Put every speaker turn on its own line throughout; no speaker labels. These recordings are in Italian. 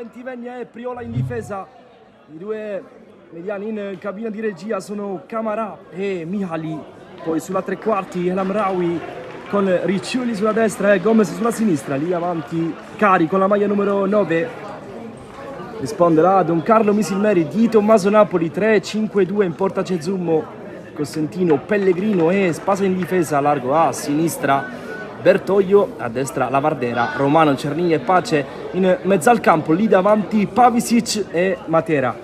Ventivegna e Priola in difesa. I due mediani in cabina di regia sono Camara e Mihali. Poi sulla tre quarti El Amraoui con Riccioli sulla destra e Gomez sulla sinistra. Lì avanti Cari con la maglia numero 9. Risponde la Don Carlo Misilmeri di Tommaso Napoli. 3-5-2 in porta Cezummo, Cosentino, Pellegrino e Spasa in difesa. Largo a sinistra Bertoglio, a destra Lavardera, Romano, Cernini e Pace in mezzo al campo. Lì davanti Pavisic e Matera.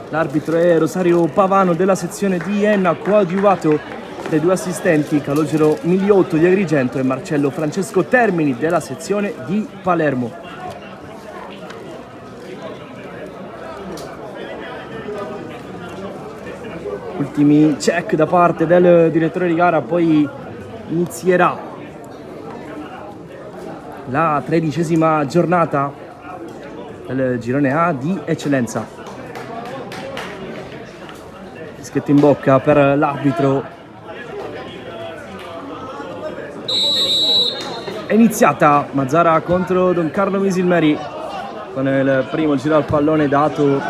L'arbitro è Rosario Pavano della sezione di Enna, coadiuvato dai due assistenti Calogero Miliotto di Agrigento e Marcello Francesco Termini della sezione di Palermo. Ultimi check da parte del direttore di gara, poi inizierà la 13ª giornata del girone A di eccellenza. Fischetto in bocca per l'arbitro. È iniziata Mazara contro Don Carlo Misilmeri con il primo giro al pallone dato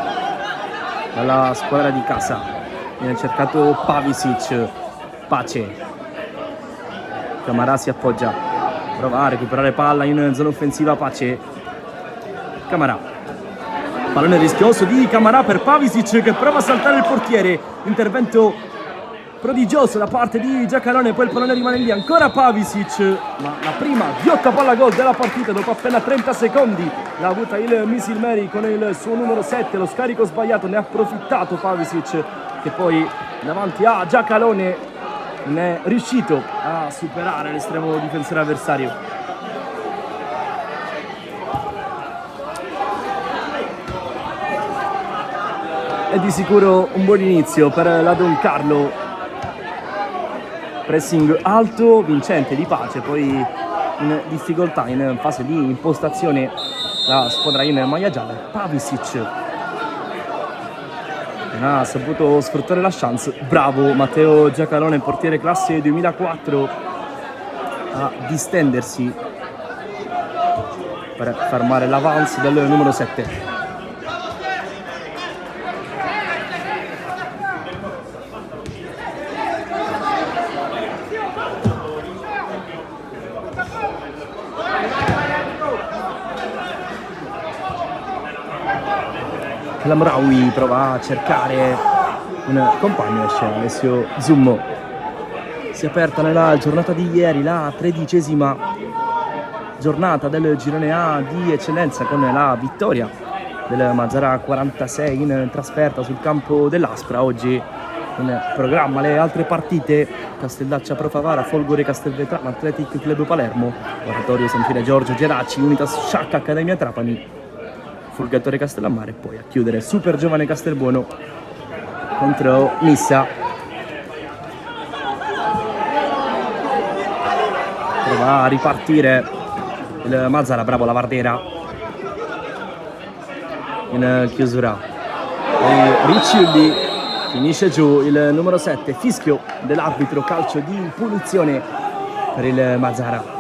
dalla squadra di casa. Viene cercato Pavisic, Pace. Camara si appoggia, prova a recuperare palla in zona offensiva Pace. Camara, pallone rischioso di Camara per Pavisic che prova a saltare il portiere. Intervento prodigioso da parte di Giacalone, poi il pallone rimane lì, ancora Pavisic, ma la prima ghiotta palla gol della partita dopo appena 30 secondi l'ha avuta il Misilmeri con il suo numero 7. Lo scarico sbagliato, ne ha approfittato Pavisic che poi davanti a Giacalone non è riuscito a superare l'estremo difensore avversario. È di sicuro un buon inizio per la Don Carlo. Pressing alto, vincente di Pace, poi in difficoltà in fase di impostazione la squadra in maglia gialla. Pavisic non ha saputo sfruttare la chance. Bravo Matteo Giacalone, portiere classe 2004, a distendersi per fermare l'avance del numero 7. Lamraoui prova a cercare un compagno, esce Alessio Zummo. Si è aperta nella giornata di ieri la 13ª giornata del girone A di eccellenza con la vittoria del Mazara 46 in trasferta sul campo dell'Aspra. Oggi in programma le altre partite: Casteldaccia Pro Favara, Folgore Castelvetrano, Athletic Club Palermo, Oratorio San Fine Giorgio Geraci, Unitas Sciacca Accademia Trapani, Fulgatore Castellammare, e poi a chiudere Super Giovane Castelbuono contro Nissa. Prova a ripartire il Mazara, bravo Lavardera in chiusura. Poi Riccioli finisce giù il numero 7, fischio dell'arbitro, calcio di punizione per il Mazara.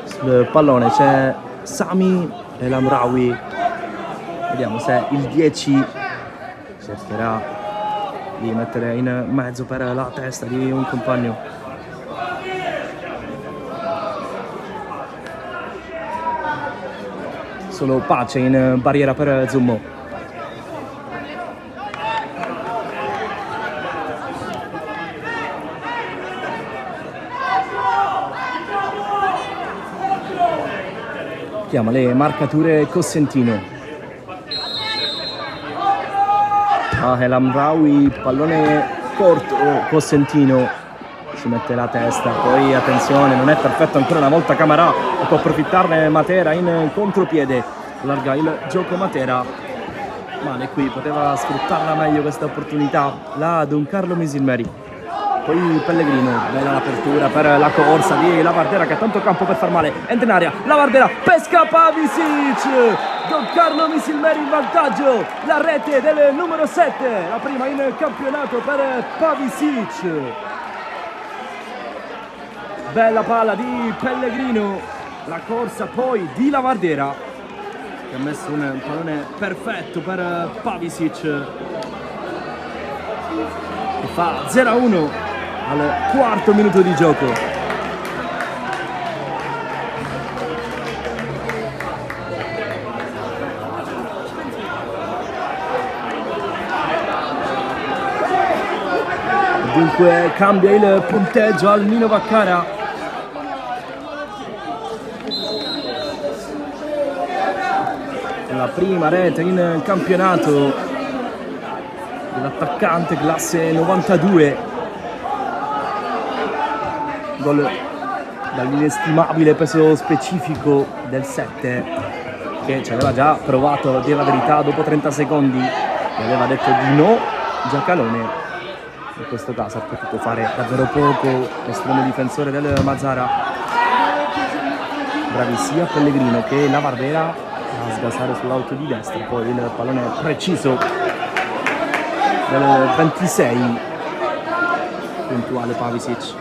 Sul pallone c'è Sami El Amraoui. Vediamo se il 10 cercherà di mettere in mezzo per la testa di un compagno. Solo Pace in barriera per Zummo. Chiama le marcature Cosentino. El Amraoui, pallone corto, Cosentino si mette la testa, poi attenzione, non è perfetto ancora una volta Camara, può approfittarne Matera in contropiede, allarga il gioco Matera, male qui, poteva sfruttarla meglio questa opportunità la Don Carlo Misilmeri. Poi Pellegrino, bella l'apertura per la corsa di Lavardera che ha tanto campo per far male, entra in area, Lavardera pesca Pavisic, Don Carlo Misilmeri in vantaggio, la rete del numero 7, la prima in campionato per Pavisic. Bella palla di Pellegrino, la corsa poi di Lavardera che ha messo un pallone perfetto per Pavisic, che fa 0-1 al quarto minuto di gioco. Dunque cambia il punteggio al Nino Vaccaro. La prima rete in campionato dell'attaccante classe 92. Gol dall'inestimabile peso specifico del 7, che ci aveva già provato a dire la verità dopo 30 secondi. Gli aveva detto di no Giacalone. In questo caso ha potuto fare davvero poco l'estremo difensore del Mazara. Bravi sia Pellegrino che Lavardera a sgasare sull'auto di destra, poi il pallone preciso del 26, puntuale Pavisic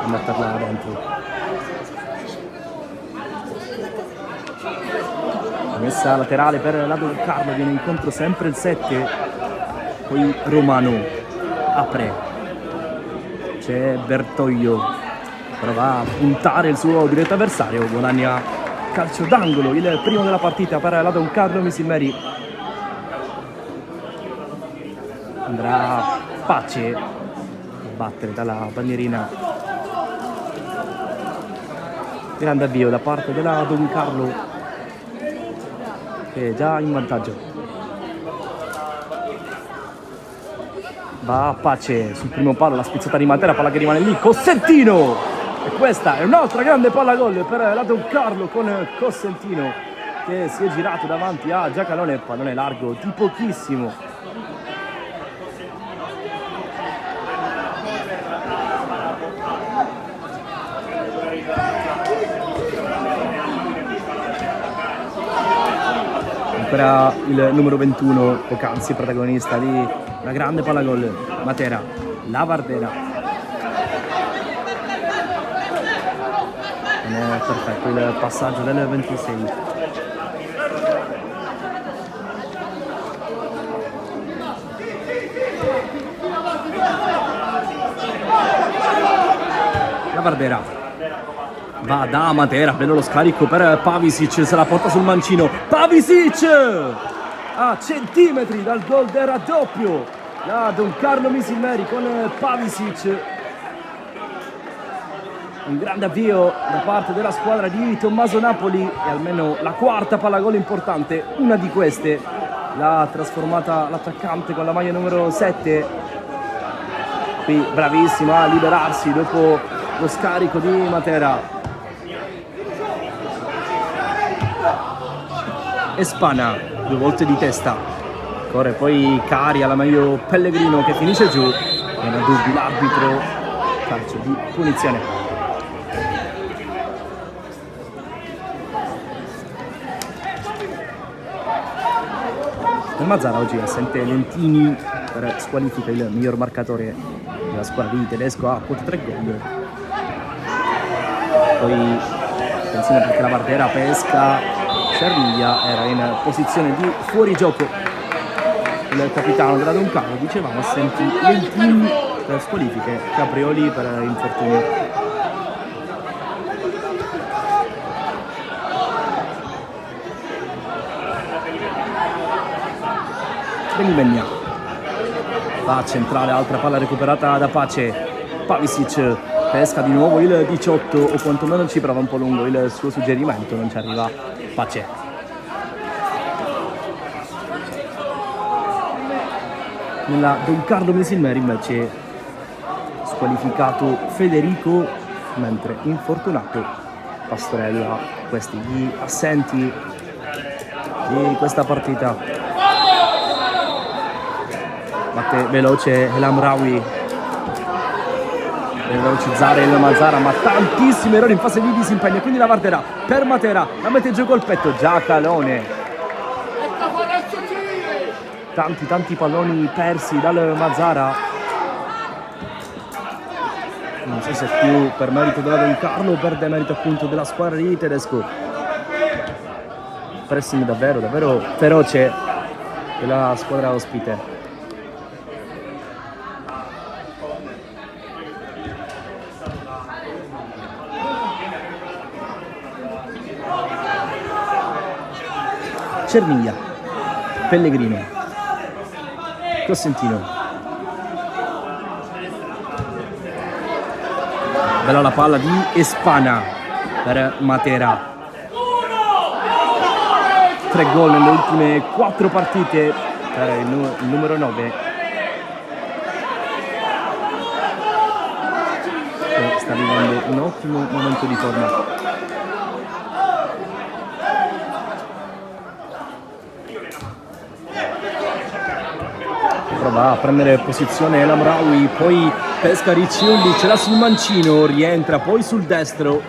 a metterla dentro. La messa laterale per la Don Carlo, viene incontro sempre il 7, poi Romano apre, c'è Bertoglio, prova a puntare il suo diretto avversario, guadagna calcio d'angolo, il primo della partita per la Don Carlo Misilmeri. Andrà Pace a battere dalla bandierina. Grande avvio da parte della Don Carlo, che è già in vantaggio. Va Pace sul primo palo, la spizzata di Matera, palla che rimane lì, Cosentino! E questa è un'altra grande palla gol per la Don Carlo con Cosentino, che si è girato davanti a Giacalone, pallone largo di pochissimo. Ancora il numero 21, poc'anzi protagonista di una grande palla gol, Matera, Lavardera. Non è perfetto il passaggio del 26. Lavardera va da Matera, bello lo scarico per Pavisic, se la porta sul mancino, Pavisic a centimetri dal gol del raddoppio, la Don Carlo Misilmeri con Pavisic. Un grande avvio da parte della squadra di Tommaso Napoli, e almeno la quarta palla gol importante, una di queste l'ha trasformata l'attaccante con la maglia numero 7, qui bravissimo a liberarsi dopo lo scarico di Matera. Espana, 2 volte di testa, corre poi Cari, alla meglio Pellegrino che finisce giù, non ha dubbi l'arbitro, calcio di punizione. Il Mazara oggi assente Lentini, per squalifica il miglior marcatore della squadra di Tedesco, ha quota 3 gol. Poi attenzione perché la Lavardera pesca Cerviglia, era in posizione di fuorigioco il capitano della Don Carlo, dicevamo assenti Lentini per squalifiche, Caprioli per infortunio. Benimegna va a centrale, altra palla recuperata da Pace, Pavisic pesca di nuovo il 18, o quantomeno ci prova un po' lungo il suo suggerimento, non ci arriva Pace. Nella Don Carlo Misilmeri invece squalificato Federico, mentre infortunato Pastorella. Questi gli assenti di questa partita. Batte veloce El Amraoui, deve velocizzare il Mazara, ma tantissimi errori in fase di disimpegno, quindi la Varderà per Matera, la mette giù col petto, Giacalone. Tanti palloni persi dal Mazara, non so se più per merito della Don Carlo o per demerito appunto della squadra di Tedesco. Pressing davvero feroce della squadra ospite. Cerniglia, Pellegrino, Cosentino. Bella la palla di Espana per Matera. 3 gol nelle ultime 4 partite per il numero 9. Che sta vivendo un ottimo momento di forma. Prova a prendere posizione El Amraoui, poi pesca Riccioldi, ce l'ha sul mancino, rientra poi sul destro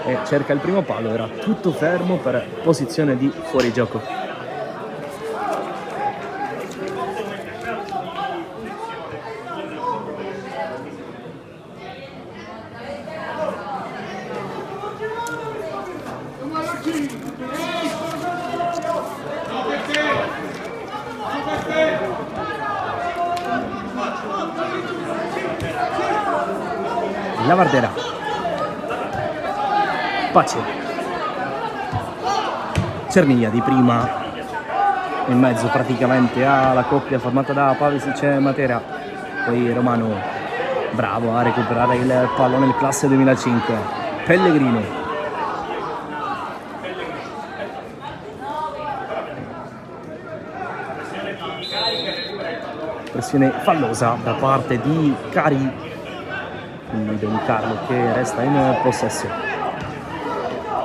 e cerca il primo palo, era tutto fermo per posizione di fuorigioco. La Varderà, Pace, Cerniglia di prima in mezzo praticamente alla coppia formata da Pavisic e Matera, poi Romano bravo a recuperare il pallone del classe 2005, Pellegrino, pressione fallosa da parte di Cari, quindi Don Carlo che resta in possesso.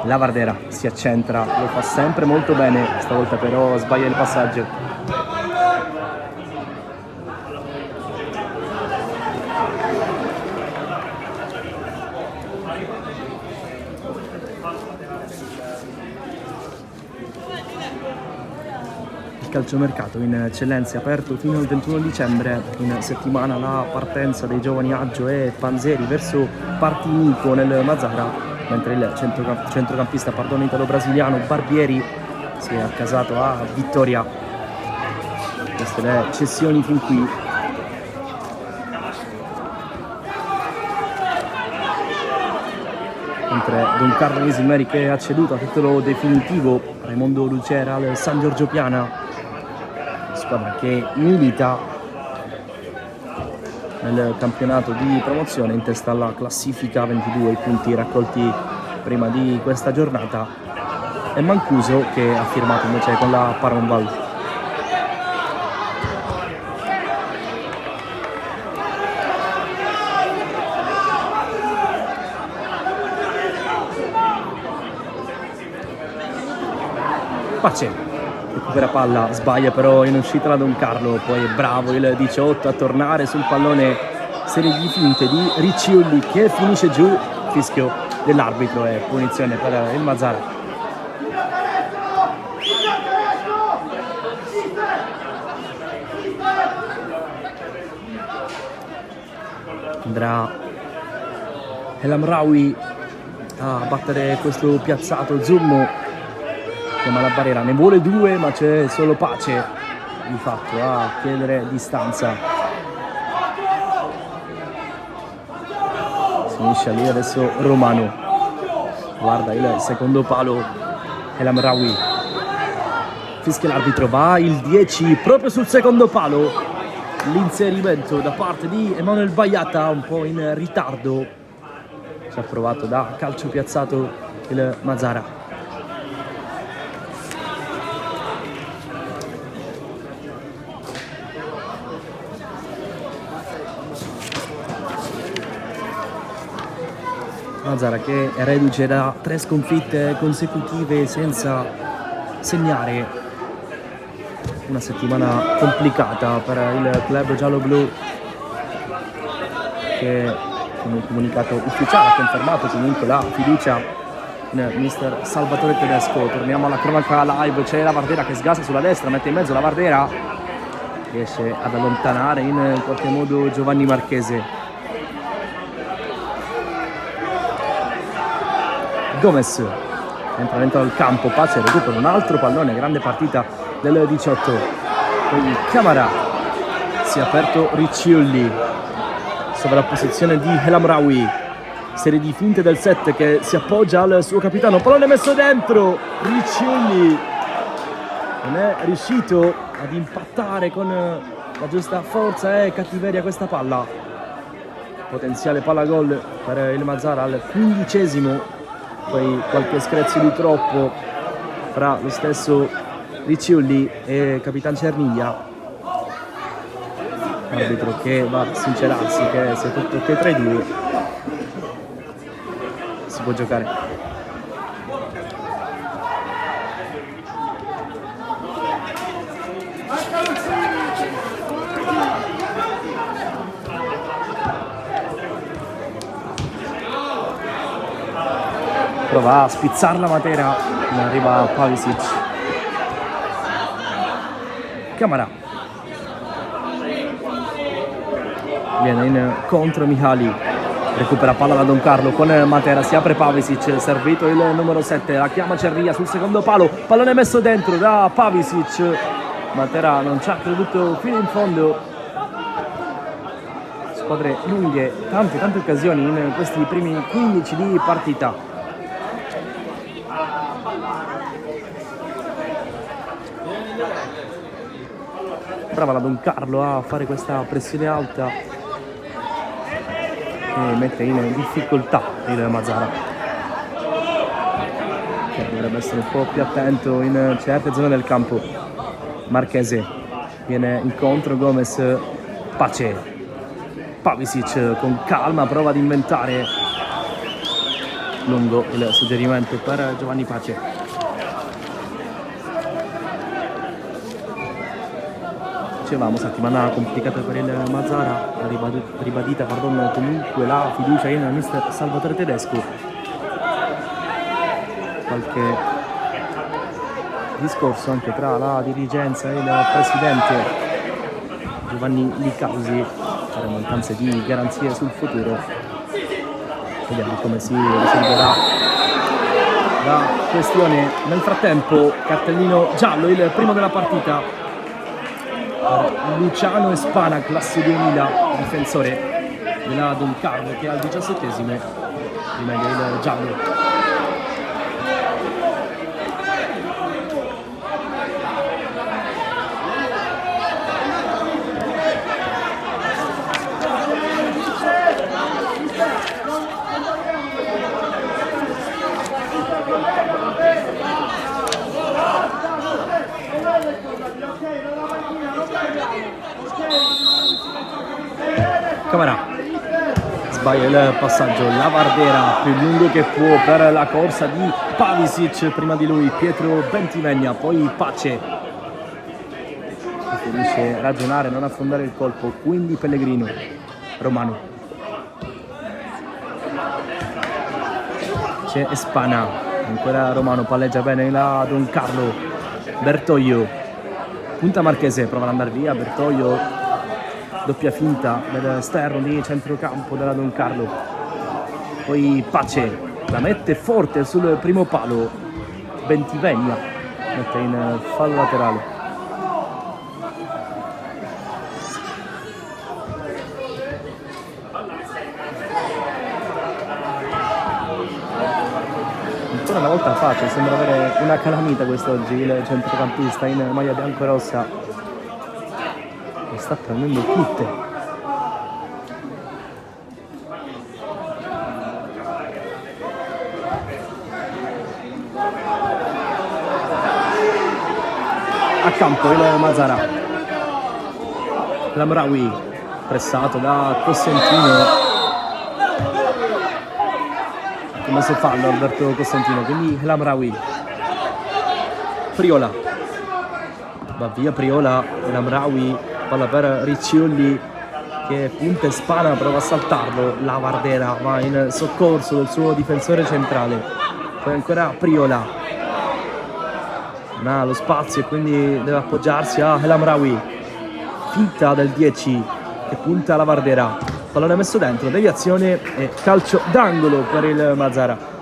La Varderà si accentra, lo fa sempre molto bene, stavolta però sbaglia il passaggio. Il calciomercato in eccellenza è aperto fino al 21 dicembre, in settimana la partenza dei giovani Aggio e Panzeri verso Partinico nel Mazara, mentre il centrocampista italo-brasiliano Barbieri si è accasato a Vittoria. Queste le cessioni fin qui. Mentre Don Carlo Isilmeri che ha ceduto a titolo definitivo Raimondo Lucera al San Giorgio Piana, squadra che milita nel campionato di promozione in testa alla classifica, 22 i punti raccolti prima di questa giornata, e Mancuso che ha firmato invece con la Paronval. Pace recupera palla, sbaglia però in uscita la Don Carlo, poi è bravo il 18 a tornare sul pallone, serie di finte di Riccioldi che finisce giù, fischio dell'arbitro e punizione per il Mazara. Andrà El Amraoui a battere questo piazzato Zummo, chiama la barriera, ne vuole 2 ma c'è solo Pace di fatto a chiedere distanza. Si unisce lì adesso Romano, guarda il secondo palo El Amraoui, fischia l'arbitro, va il 10 proprio sul secondo palo, l'inserimento da parte di Emanuel Baiata un po' in ritardo, ci ha provato da calcio piazzato il Mazara. Mazara che è reduce da 3 sconfitte consecutive senza segnare, una settimana complicata per il club giallo-blu che con un comunicato ufficiale ha confermato comunque la fiducia in mister Salvatore Tedesco. Torniamo alla cronaca live, c'è la Vardera che sgasa sulla destra, mette in mezzo la Vardera, riesce ad allontanare in qualche modo Giovanni Marchese. Gomez entra dentro al campo, Pace recupera un altro pallone, grande partita del 18. Poi Camara, si è aperto Ricciolli, sovrapposizione di El Amraoui, serie di finte del 7 che si appoggia al suo capitano, pallone messo dentro, Ricciolli non è riuscito ad impattare con la giusta forza e cattiveria questa palla. Potenziale palla gol per il Mazara al 15°, poi qualche screzio di troppo fra lo stesso Ricciolli e Capitan Cerniglia. Arbitro che va a sincerarsi che se tutto ok tra i due si può giocare. Prova a spizzarla Matera, non arriva Pavisic. Camara viene in contro Mihali, recupera palla da Don Carlo con Matera, si apre Pavisic, servito il numero 7, la chiama Cerria sul secondo palo, pallone messo dentro da Pavisic, Matera non ci ha creduto fino in fondo. Squadre lunghe, tante occasioni in questi primi 15 di partita. Brava la Don Carlo a fare questa pressione alta e mette in difficoltà il Mazara, che dovrebbe essere un po' più attento in certe zone del campo. Marchese viene incontro, Gomez, Pace, Pavisic con calma prova ad inventare, lungo il suggerimento per Giovanni Pace. Dicevamo, settimana complicata per il Mazara, ribadita comunque la fiducia in mister Salvatore Tedesco. Qualche discorso anche tra la dirigenza e il presidente Giovanni Licausi per mancanze di garanzie sul futuro. Vediamo come si risolverà la questione. Nel frattempo cartellino giallo, il primo della partita, Luciano Espana, classe 2000, difensore della Don Carlo, che al 17° rimane il giallo. Camara sbaglia il passaggio, la Vardera più lungo che può per la corsa di Pavisic, prima di lui Pietro Bentivegna, poi Pace preferisce ragionare, non affondare il colpo, quindi Pellegrino, Romano, c'è Espana, ancora Romano, palleggia bene la Don Carlo, Bertoglio, punta Marchese, prova ad andare via, Bertoglio, doppia finta dell'esterno di centrocampo della Don Carlo, poi Pace la mette forte sul primo palo, Bentivegna mette in fallo laterale. Ancora una volta Pace sembra avere una calamita quest'oggi, il centrocampista in maglia bianco-rossa sta prendendo tutte. A campo il Mazara, Lamraoui pressato da Cosentino, come se fallo Alberto Cosentino, quindi Lamraoui, Priola, va via Priola, Lamraoui, palla per Ricciolli, che punta e spana, prova a saltarlo. La Vardera va in soccorso del suo difensore centrale. Poi ancora Priola, non ha lo spazio e quindi deve appoggiarsi a El Amraoui. Finta del 10 che punta la Vardera. Pallone messo dentro, deviazione e calcio d'angolo per il Mazara.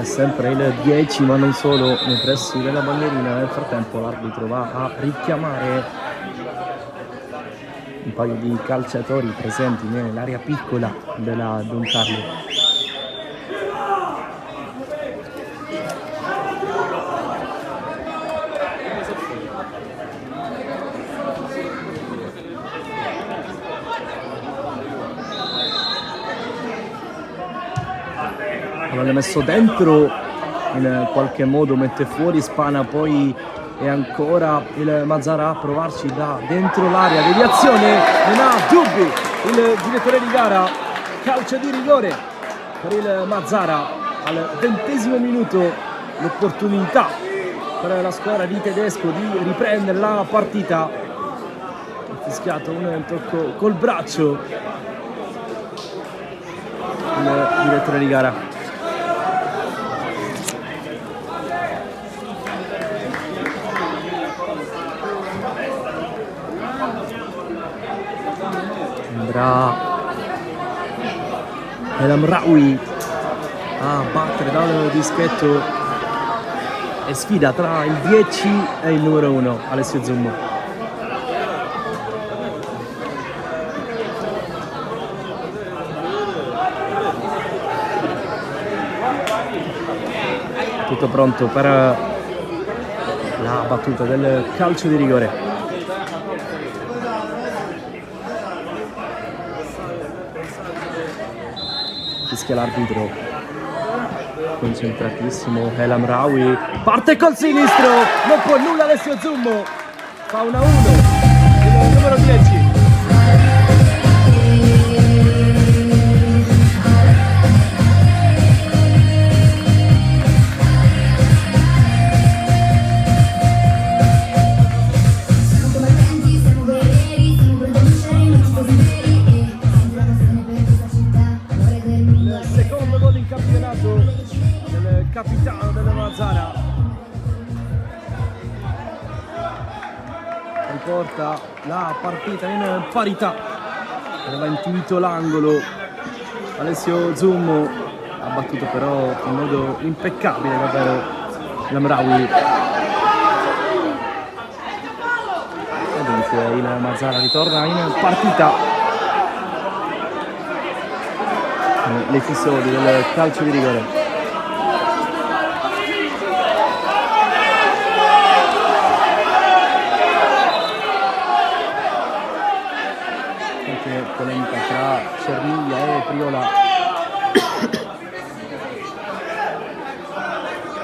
Sempre il 10, ma non solo, nei pressi della bandierina. Nel frattempo l'arbitro va a richiamare un paio di calciatori presenti nell'area piccola della Don Carlo. L'ha messo dentro, in qualche modo mette fuori, spana poi, e ancora il Mazara a provarci da dentro l'area, deviazione, non ha dubbi il direttore di gara, calcio di rigore per il Mazara al 20° minuto, l'opportunità per la squadra di Tedesco di riprendere la partita. Ha fischiato un tocco col braccio il direttore di gara. El Amraoui a battere dal dischetto e sfida tra il 10 e il numero 1 Alessio Zummo. Tutto pronto per la battuta del calcio di rigore. Fischia l'arbitro, concentratissimo El Amraoui, parte col sinistro, non può nulla Alessio Zummo, fa 1-1 il numero 10. Capitano della Mazara riporta la partita in parità. Aveva intuito l'angolo Alessio Zummo, ha battuto però in modo impeccabile davvero l'Amraoui, e dunque il Mazara ritorna in partita. L'episodio del calcio di rigore. Polemica tra Cermiglia e Priola,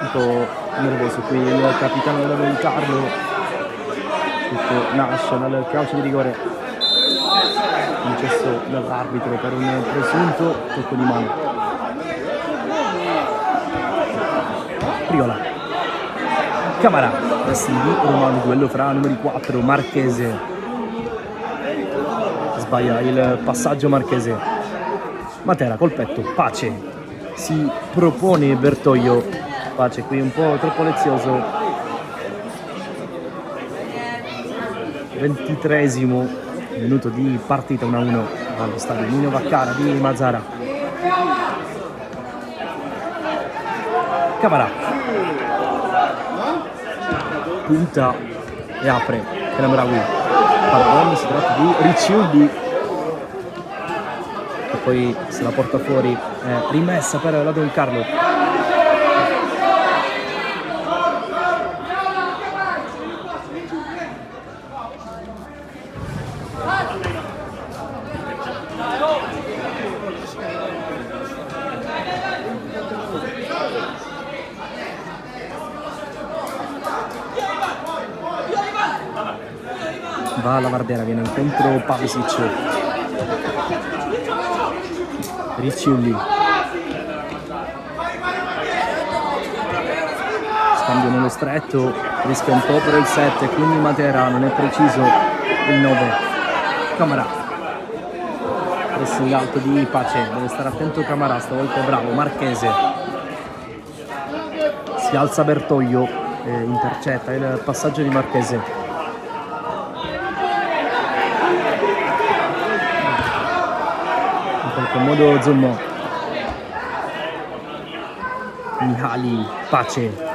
un po' nervoso qui il capitano della Don Carlo. Tutto nasce dal calcio di rigore concesso dall'arbitro per un presunto tocco di mano. Priola, Camara, pressing di Romano, duello fra numeri 4 Marchese. Sbaglia il passaggio Marchese. Matera col petto, Pace si propone Bertoglio. Pace qui un po' troppo lezioso. 23° minuto di partita, 1-1 allo stadio Nino Vaccara di Mazara. Camara punta e apre per Amraoui. Pardon, si tratta di Ricciulli e poi se la porta fuori, rimessa per la Don Carlo. Va la Vardera, viene incontro Pavisic. Ricciulli, scambio nello stretto, rischia un po' per il 7, quindi Matera, non è preciso il 9. Camara, pressing alto di Pace, deve stare attento Camara, stavolta è bravo. Marchese, si alza Bertoglio e intercetta il passaggio di Marchese. In qualche modo Zommò, Mihali, Pace,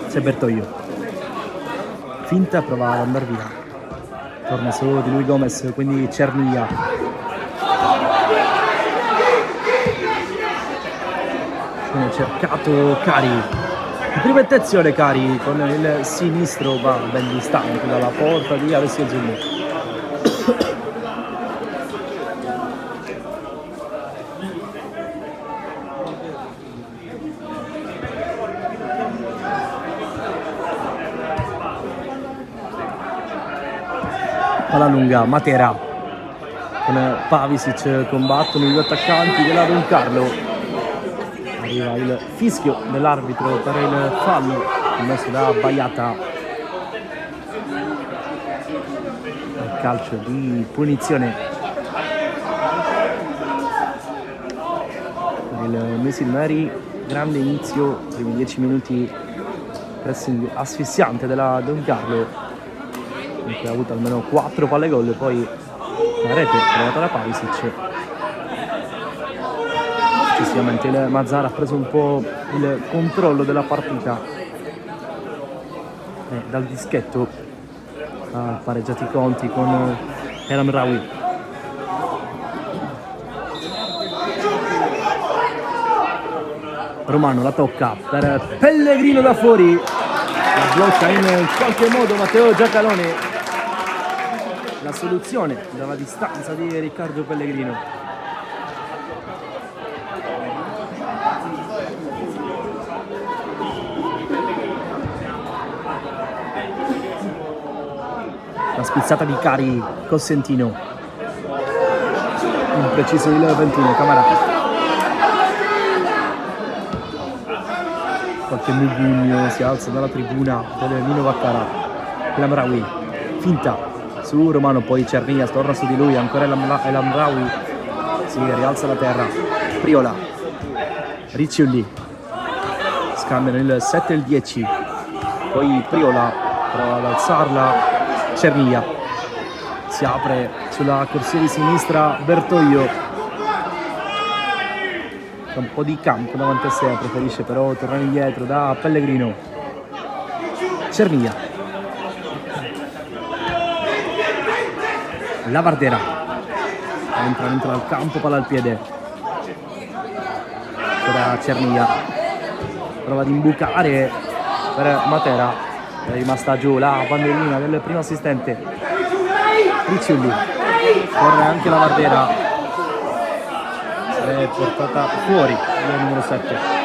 c'è Bertoglio, finta, prova ad andare via, torna solo di lui Gomez, quindi Cernia, viene cercato Cari, in prima intenzione Cari con il sinistro, va ben distante dalla porta di Alessio Zommò. Palla lunga, Matera con Pavisic, combattono i due attaccanti della Don Carlo. Arriva il fischio dell'arbitro per il fallo commesso da Baiata. Il calcio di punizione per il Misil Meri. Grande inizio, primi 10 minuti, pressing asfissiante della Don Carlo, che ha avuto almeno 4 palle gol, e poi la rete trovata da Pavisic. Successivamente il Mazara ha preso un po' il controllo della partita e dal dischetto ha pareggiato i conti con El Amraoui. Romano la tocca per Pellegrino da fuori, la blocca in qualche modo Matteo Giacalone. La soluzione dalla distanza di Riccardo Pellegrino. La spizzata di Cari, Cosentino, impreciso il 21, Camara, qualche mugugno si alza dalla tribuna del Nino Vaccara. Lamraoui, finta su Romano, poi Cernia torna su di lui, ancora El Amraoui, si rialza la terra. Priola, Ricciulli, scambiano il 7 e il 10, poi Priola prova ad alzarla, Cernia si apre sulla corsia di sinistra, Bertoglio, un po' di campo davanti a sé, preferisce però tornare indietro da Pellegrino. Cernia, Lavardera, entra dentro al campo, palla al piede, da Cernia, prova ad imbucare per Matera, è rimasta giù la bandierina del primo assistente. Ricciulli, corre anche Lavardera, è portata fuori il numero 7.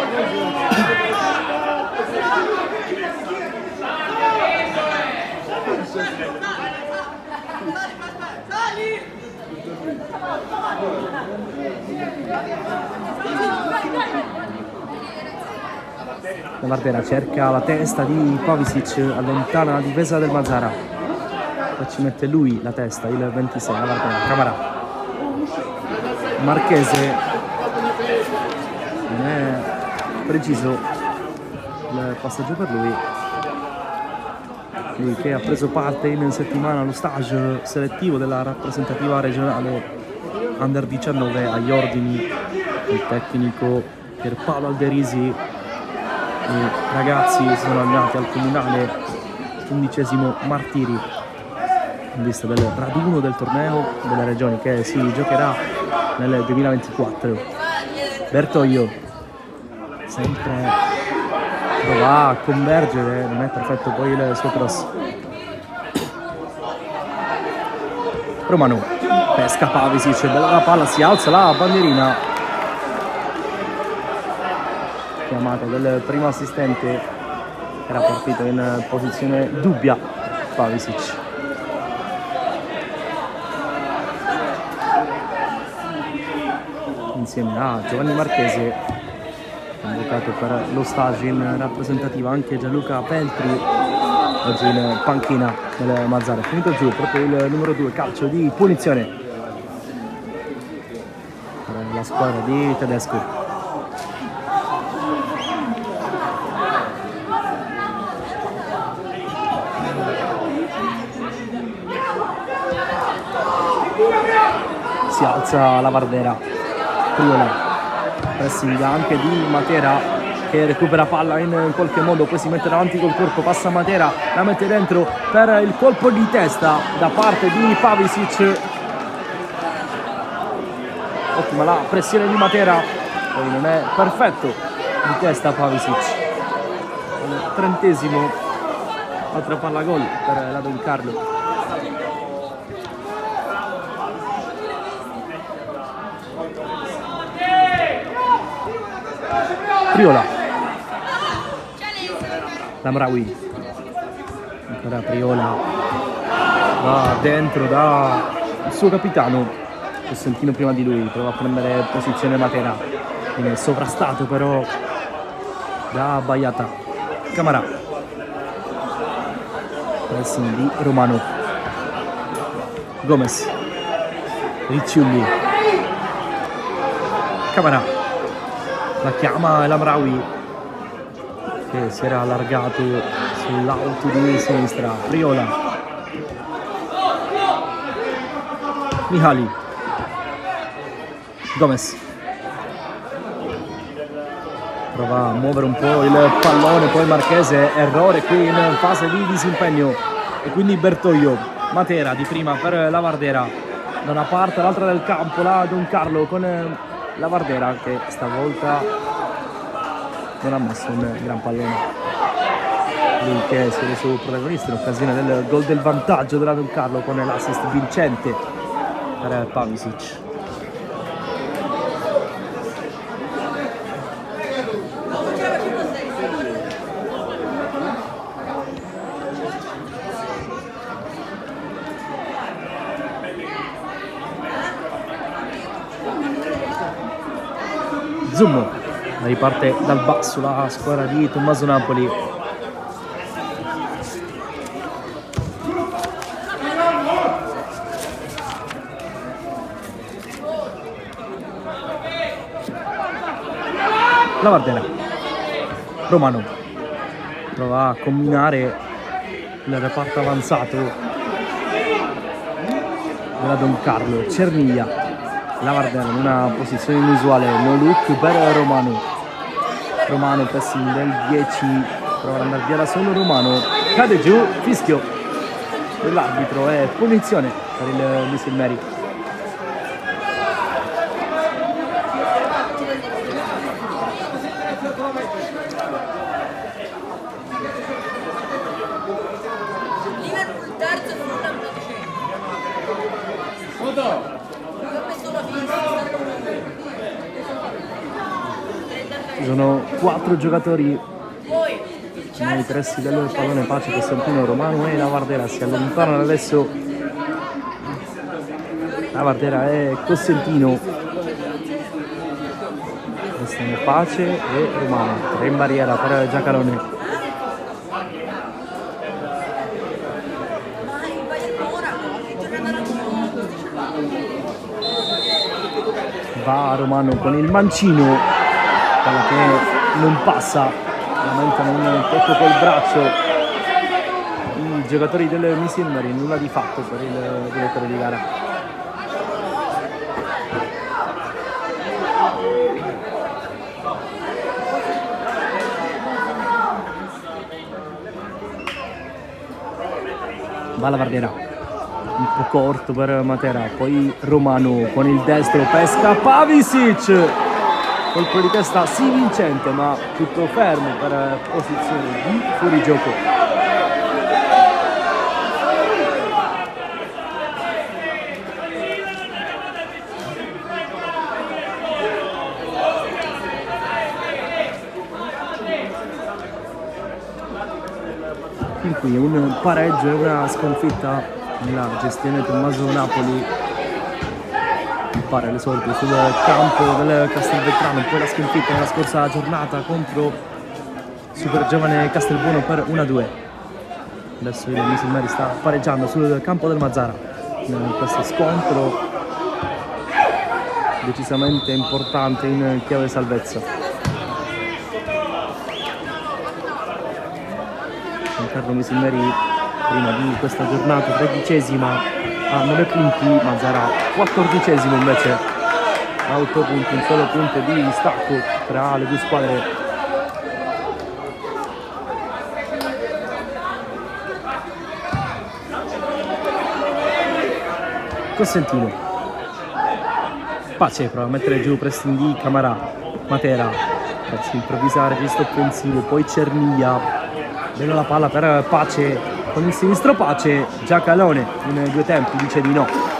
Lavardera cerca la testa di Pavisic, allontana la difesa del Mazara, poi ci mette lui la testa, il 26, Lavardera. Camara, Marchese, non è preciso il passaggio per lui che ha preso parte in settimana allo stage selettivo della rappresentativa regionale Under 19 agli ordini del tecnico Pierpaolo Alderisi. I ragazzi si sono allenati al comunale 11° Martiri in vista del raduno del torneo delle regioni che si giocherà nel 2024. Bertoglio sempre prova a convergere, non è perfetto poi il suo cross. Romano pesca Pavisic, bella la palla, si alza la bandierina, chiamata del primo assistente, era partito in posizione dubbia Pavisic. insieme a Giovanni Marchese, convocato per lo stage in rappresentativa anche Gianluca Peltri, oggi in panchina del Mazara. È finito giù proprio il numero 2, calcio di punizione per la squadra di Tedesco. Si alza la Vardera, Priola, pressing anche di Matera che recupera palla in qualche modo, poi si mette davanti col corpo, passa Matera, la mette dentro per il colpo di testa da parte di Pavisic. Ottima la pressione di Matera, poi non è perfetto di testa Pavisic. Al 30°, altra palla gol per la Don Carlo. Priola, Lamraoui, ancora Priola, va dentro da il suo capitano, Costantino prima di lui, prova a prendere posizione Matera, viene sovrastato però da Baiata. Camarà, pressing di Romano, Gomez, Ricciulli, Camarà. La chiama Lamraoui che si era allargato sull'auto di sinistra. Priola, Mihali, Gomez prova a muovere un po' il pallone, poi Marchese, errore qui in fase di disimpegno e quindi Bertoglio. Matera di prima per la Vardera da una parte all'altra del campo, la Don Carlo con la Vardera che stavolta non ha messo un gran pallone, lui che si è reso protagonista in occasione del gol del vantaggio della Don Carlo con l'assist vincente per Pavisic. Zummo, riparte dal basso la squadra di Tommaso Napoli. La Vardera, Romano prova a combinare il reparto avanzato della Don Carlo. Cerniglia, la Vardera in una posizione inusuale, no look per Romano. Romano pressing del 10, prova ad andare via da solo Romano, cade giù, fischio dell'arbitro e punizione per il Misil Meri. Ci sono 4 giocatori nei pressi del pallone, Pace, Costantino, Romano e la Vardera si allontanano adesso. La Vardera e Costantino, restano Pace e Romano, 3 in barriera per Giacalone. Va Romano con il mancino, palla che non passa, lamentano un tocco col braccio i giocatori del Misil Meri, nulla di fatto per il direttore di gara. Va la Vardera, un po' corto per Matera, poi Romano con il destro, pesca Pavisic, colpo di testa sì vincente ma tutto fermo per posizione di fuorigioco. Fin qui un pareggio e una sconfitta nella gestione Tommaso Napoli. scappare all'esordio sul campo del Castelvetrano, poi la sconfitta nella scorsa giornata contro super giovane Castelbuono per 1-2. Adesso il Misil Meri sta pareggiando sul campo del Mazara in questo scontro decisamente importante in chiave salvezza. Giancarlo Misil Meri prima di questa giornata 13ª a 9 punti, Mazara 14º invece a 8 punti, un solo punto di distacco tra le due squadre. Cosentino, Pace prova a mettere giù pressing di Camarà, Matera per improvvisare questo offensivo, poi Cerniglia, bene la palla per Pace, con il sinistro Pace, Giacalone in due tempi dice di no.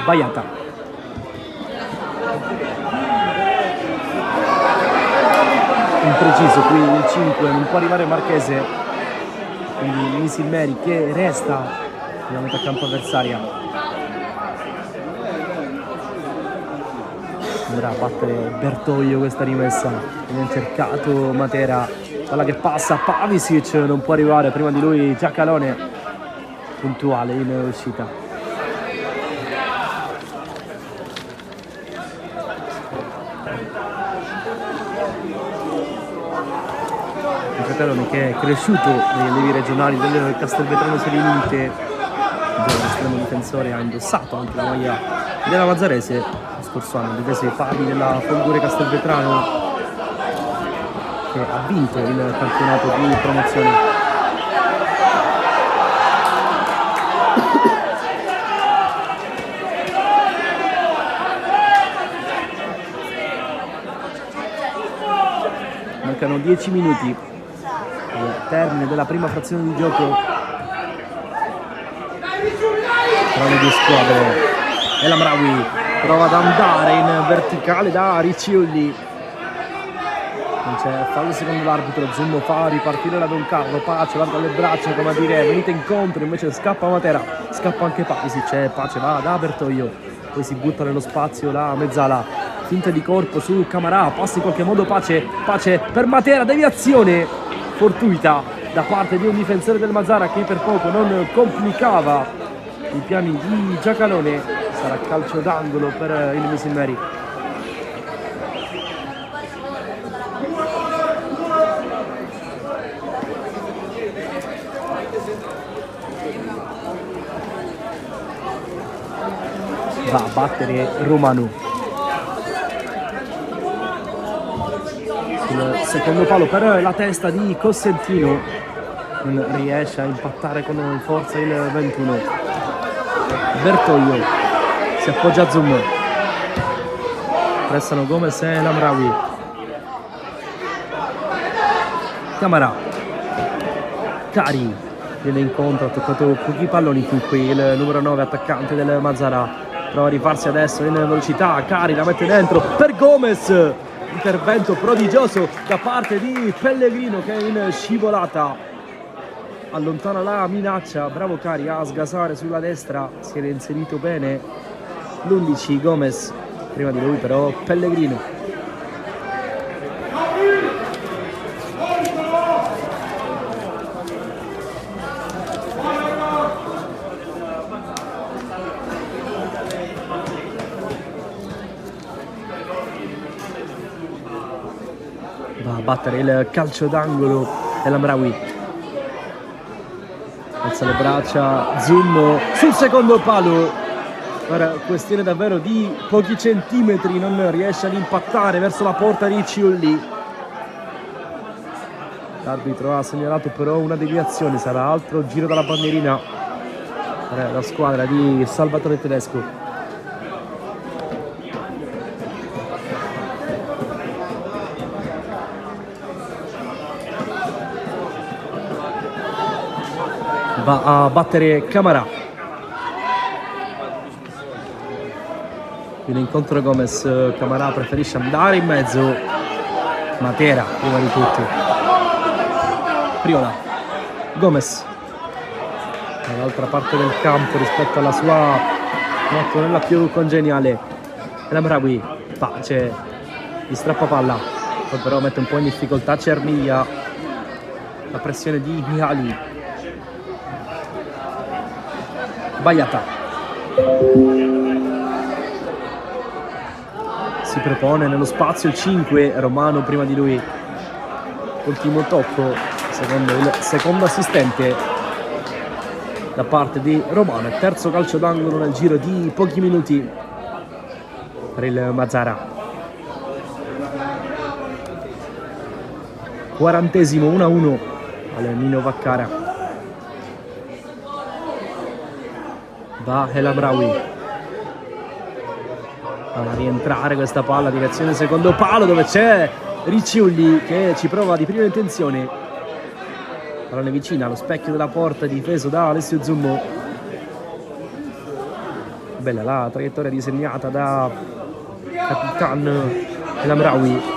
Baiata, impreciso qui il 5, non può arrivare Marchese, quindi Misil Meri che resta nella metà campo avversaria. Andrà a battere Bertoglio questa rimessa, viene cercato Matera, palla che passa, Pavisic non può arrivare, prima di lui Giacalone puntuale in uscita. Che è cresciuto negli allievi regionali del Castelvetrano Serie Unite, l'estremo difensore, ha indossato anche la maglia della Mazzarese lo scorso anno, difese i pali della Folgore Castelvetrano che ha vinto il campionato di promozione. Mancano 10 minuti termine della prima frazione di gioco tra le due squadre. El Amraoui prova ad andare in verticale da Ricciolli, non c'è fallo secondo l'arbitro. Zummo fa ripartire la Don Carlo, Pace va dalle braccia come a dire venite incontro, invece scappa Matera, scappa anche Pace, c'è Pace, va da Bertoglio, poi si butta nello spazio la mezzala, finta di corpo su Camarà, passa in qualche modo Pace per Matera, deviazione fortuita da parte di un difensore del Mazara che per poco non complicava i piani di Giacalone. Sarà calcio d'angolo per il Misil Meri. Va a battere Romanu sul secondo palo per la testa di Cosentino, non riesce a impattare con forza il 21. Bertoglio si appoggia a Zoom, pressano Gomez e Lamraoui. Camarà, Cari viene incontro, ha toccato pochi palloni fu qui il numero 9 attaccante del Mazara, prova a rifarsi adesso in velocità, Cari la mette dentro per Gomez, intervento prodigioso da parte di Pellegrino che è in scivolata, allontana la minaccia, bravo Cari a sgasare sulla destra, si era inserito bene l'11 Gomez, prima di lui però Pellegrino. Va a battere il calcio d'angolo dell'Amraoui, alza le braccia Zummo sul secondo palo, per questione davvero di pochi centimetri non riesce ad impattare verso la porta di Ciulli. L'arbitro ha segnalato però una deviazione, sarà altro giro dalla bandierina per la squadra di Salvatore Tedesco. Va a battere Camarà, Viene incontro Gomez, Camarà preferisce andare in mezzo, Matera prima di tutti, Priola, Gomez dall'altra parte del campo rispetto alla sua mattonella più congeniale, El Amraoui, Pace, gli strappa palla, poi però mette un po' in difficoltà Cermiglia, la pressione di Mihali, Baiata si propone nello spazio il 5, Romano prima di lui, ultimo tocco secondo il secondo assistente da parte di Romano, terzo calcio d'angolo nel giro di pochi minuti per il Mazara. 40esimo 1-1 al Nino Vaccaro. Va El Amraoui a rientrare questa palla, direzione secondo palo dove c'è Ricciulli che ci prova di prima intenzione, pallone vicina allo specchio della porta, difeso da Alessio Zummo. Bella la traiettoria disegnata da Capitan El Amraoui.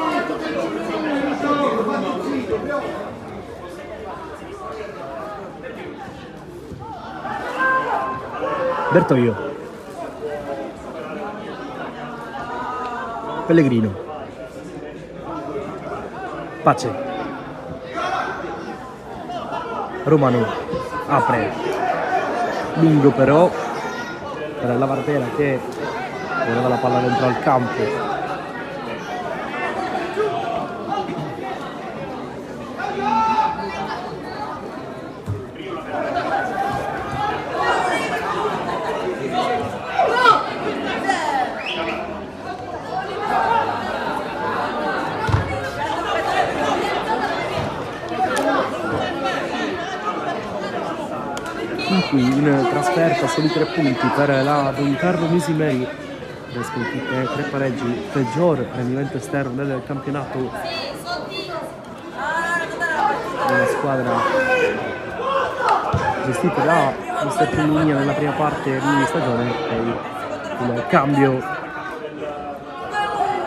Bertoio, Pellegrino, Pace, Romano apre lungo però per la Vartera che voleva la palla dentro al campo. Qui in trasferta soli 3 punti per la Don Carlo Misimeri, 3 sconfitte, 3 pareggi, peggior rendimento esterno del campionato. Una squadra gestita da Mister Puglia nella prima parte di stagione, e il cambio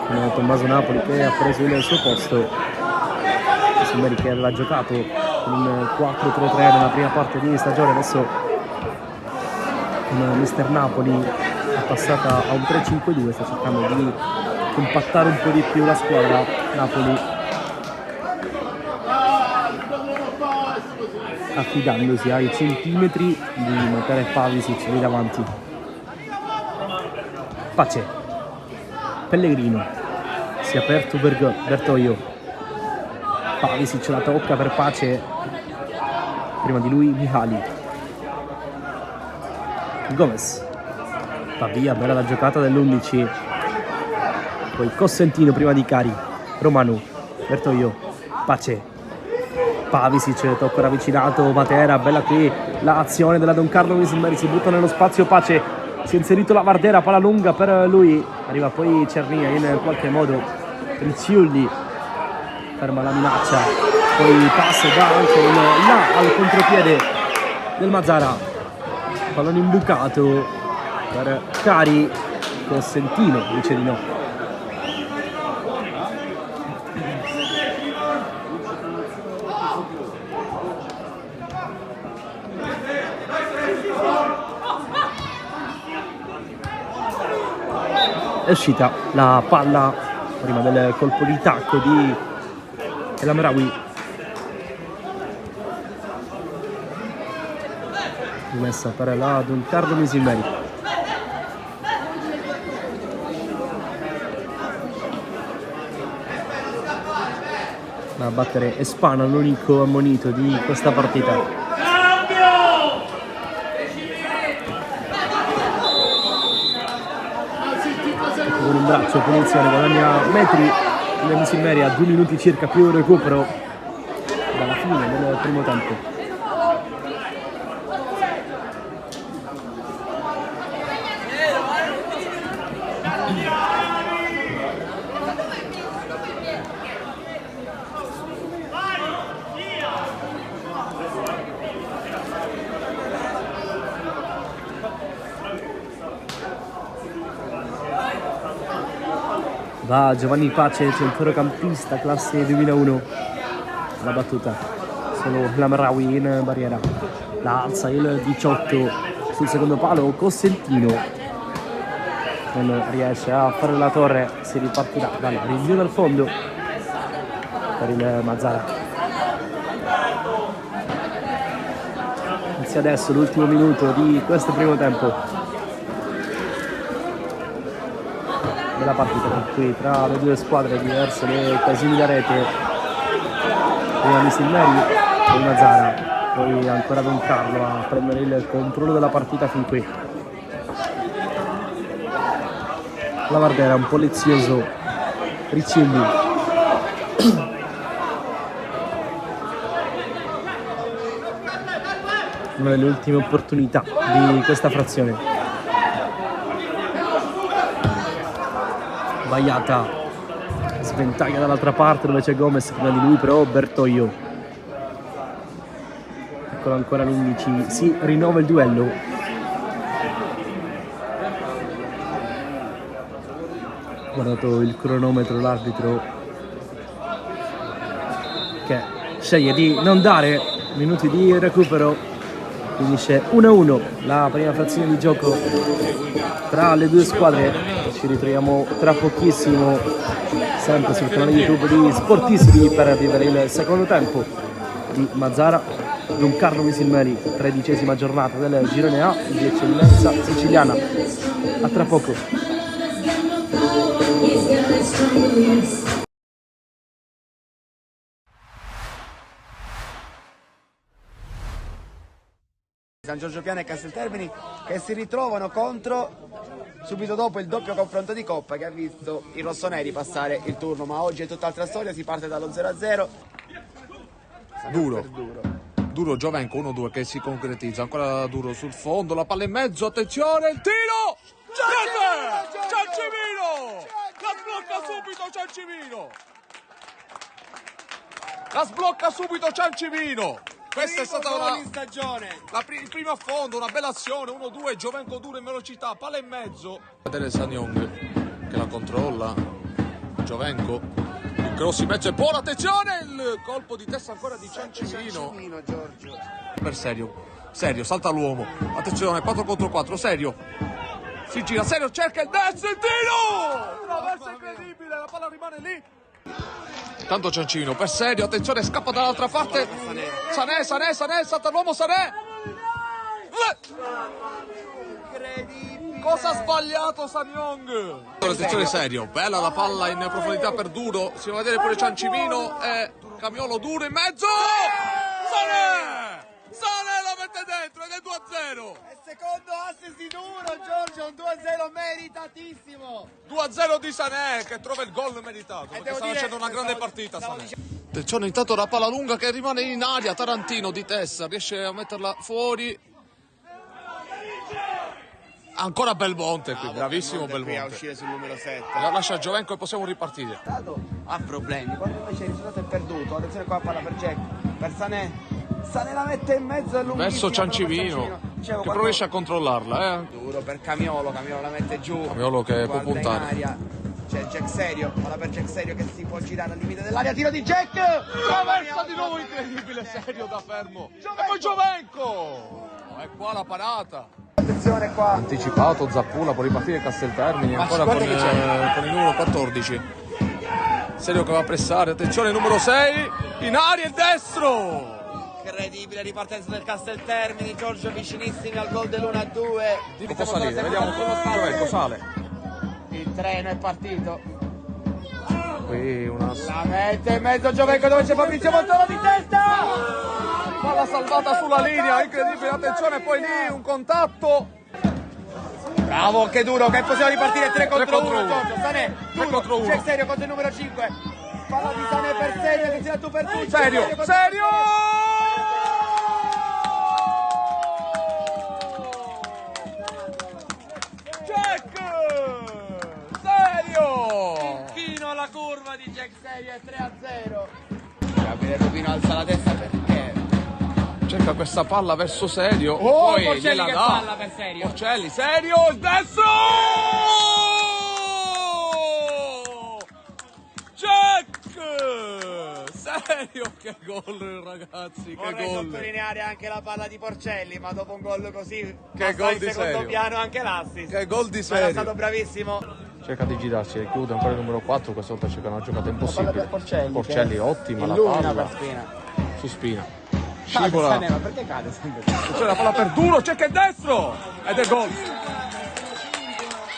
con Tommaso Napoli che ha preso il suo posto. Misimeri che aveva giocato un 4-3-3 nella prima parte di stagione, adesso con Mister Napoli è passata a un 3-5-2, sta cercando di compattare un po' di più la squadra. Napoli affidandosi ai centimetri di Matera e Pavisic lì davanti. Pace, Pellegrino, si è aperto Bertoio, Pavisic la tocca per Pace, prima di lui Mihali, Gomez va via, bella la giocata dell'11, poi Cosentino prima di Cari, Romano, Bertoio, Pace, Pavisic, tocco ravvicinato, Matera, bella qui l'azione della Don Carlo Misimeri, si butta nello spazio Pace, si è inserito la Vardera, palla lunga per lui, arriva poi Cernia in qualche modo, Ricciulli ferma la minaccia, poi passa da anche là al contropiede del Mazara, pallone imbucato per Cari, Cosentino dice di no. È uscita la palla prima del colpo di tacco di El Amraoui. Rimessa per la Don Carlo Misimeri. Va a battere Espana, l'unico ammonito di questa partita. Con un braccio, punizione, guadagna metri, il Misimeri a 2 minuti circa più recupero dalla fine del primo tempo. Va Giovanni Pace, centrocampista, classe 2001. La battuta. Solo Lamraoui in barriera. La alza il 18 sul secondo palo. Cosentino non riesce a fare la torre. Si ripartirà dal rinvio dal fondo per il Mazzara. Inizia adesso l'ultimo minuto di questo primo tempo della partita, per cui tra le due squadre diverse le occasioni da rete. Prima Misilmeri, poi Mazzara, poi ancora Don Carlo a prendere il controllo della partita fin qui. La Vardera un po' lezioso, Riccilli. Una delle ultime opportunità di questa frazione. Sbagliata, sventaglia dall'altra parte dove c'è Gomez, prima di lui però Bertoglio. Eccolo ancora l'11, si rinnova il duello. Guardato il cronometro, l'arbitro che sceglie di non dare minuti di recupero. Finisce 1-1 la prima frazione di gioco tra le due squadre. Ci ritroviamo tra pochissimo sempre sul canale YouTube di Sportissimi per vivere il secondo tempo di Mazzara Don Carlo Misilmeri, 13ª giornata del girone A di eccellenza siciliana. A tra poco.
San Giorgio Piana e Casteltermini che si ritrovano contro subito dopo il doppio confronto di Coppa che ha visto i rossoneri passare il turno, ma oggi è tutt'altra storia, si parte dallo 0-0.
Duro Giovenco 1-2 che si concretizza, ancora Duro sul fondo, la palla in mezzo, attenzione, il tiro! Ciancimino! La sblocca subito Ciancimino! La sblocca subito Ciancimino! Questa è stata
in stagione.
il primo affondo, una bella azione, 1-2, Giovenco Duro in velocità, palla in mezzo. Vedere Sanyong che la controlla, Giovenco, il cross in mezzo è buono, attenzione, il colpo di testa ancora di Ciancimino.
Giorgio.
Per Serio, salta l'uomo, attenzione, 4 contro 4, Serio. Si gira, Serio, cerca il destro, il tiro! Traverso incredibile, la palla rimane lì. Tanto Ciancimino per Serio, attenzione, scappa dall'altra parte. Sané, salta l'uomo, Sané. Cosa ha sbagliato Sanyong? Attenzione Serio, bella la palla in profondità per Duro, si va a vedere pure Ciancimino e Camiolo Duro in mezzo. Sané la mette dentro ed è 2-0.
E secondo assist di Duro, Giorgio, un 2-0 meritatissimo.
2-0 di Sané che trova il gol meritato perché sta facendo una grande partita Sané. Attenzione, intanto la palla lunga che rimane in aria, Tarantino di testa riesce a metterla fuori. Ancora Belmonte qui, bravissimo Belmonte.
A uscire sul numero 7.
La lascia Giovenco e possiamo ripartire.
Ha problemi, quando invece il risultato è perduto. Attenzione qua, palla per Jack, per Sané. Sané la mette in mezzo, è lunghissima.
Verso Ciancimino che però riesce a controllarla.
Duro per Camiolo la mette giù.
Camiolo che può
Guarda
puntare.
in aria. C'è Jack Serio, palla per Jack Serio che si può girare al limite dell'aria, tiro di Jack!
Traversa di nuovo incredibile, Serio da fermo. E poi Giovenco! E qua la parata.
Attenzione qua.
Anticipato, Zappula può ripartire Casteltermini ancora con il numero 14. Serio che va a pressare, attenzione numero 6, in aria il destro!
Incredibile ripartenza del Casteltermini, Giorgio vicinissimi al gol dell'1-2.
Può salire, vediamo Giovenco sale.
Il treno è partito.
Qui una
La mette in mezzo Giovenco dove c'è Fabrizio Montoro di testa.
palla salvata sulla linea, incredibile, attenzione, poi lì un contatto.
Bravo, che Duro, che possiamo ripartire 3 contro 1,
1.
Giorgio, Sané, Duro, c'è Serio contro il numero 5. Palla di Sané per Serio, che tira tu per tu.
Serio! Jack! Serio!
Fino alla curva di Jack Serio è 3-0. Gabriele Rubino alza la testa perché?
Cerca questa palla verso Serio.
Oh,
poi
Porcelli
gliela
che
dà.
palla per Serio.
Porcelli, Serio, il destro! Check! Serio? Che gol, ragazzi, che
Vorrei
gol.
sottolineare anche la palla di Porcelli, ma dopo un gol così
Che
passa
gol
in
di
secondo
serio.
piano anche l'assist.
Che gol di
Ma
serio.
era stato bravissimo.
Cerca di girarsi, chiude ancora il numero 4, questa volta cerca una giocata impossibile.
per Porcelli,
Porcelli
che
ottima la
illumina
palla.
per Spina.
Su Spina.
Cade,
Scivola.
Sané, ma perché cade sempre?
C'è la palla per Duro, cerca il destro! Ed è gol.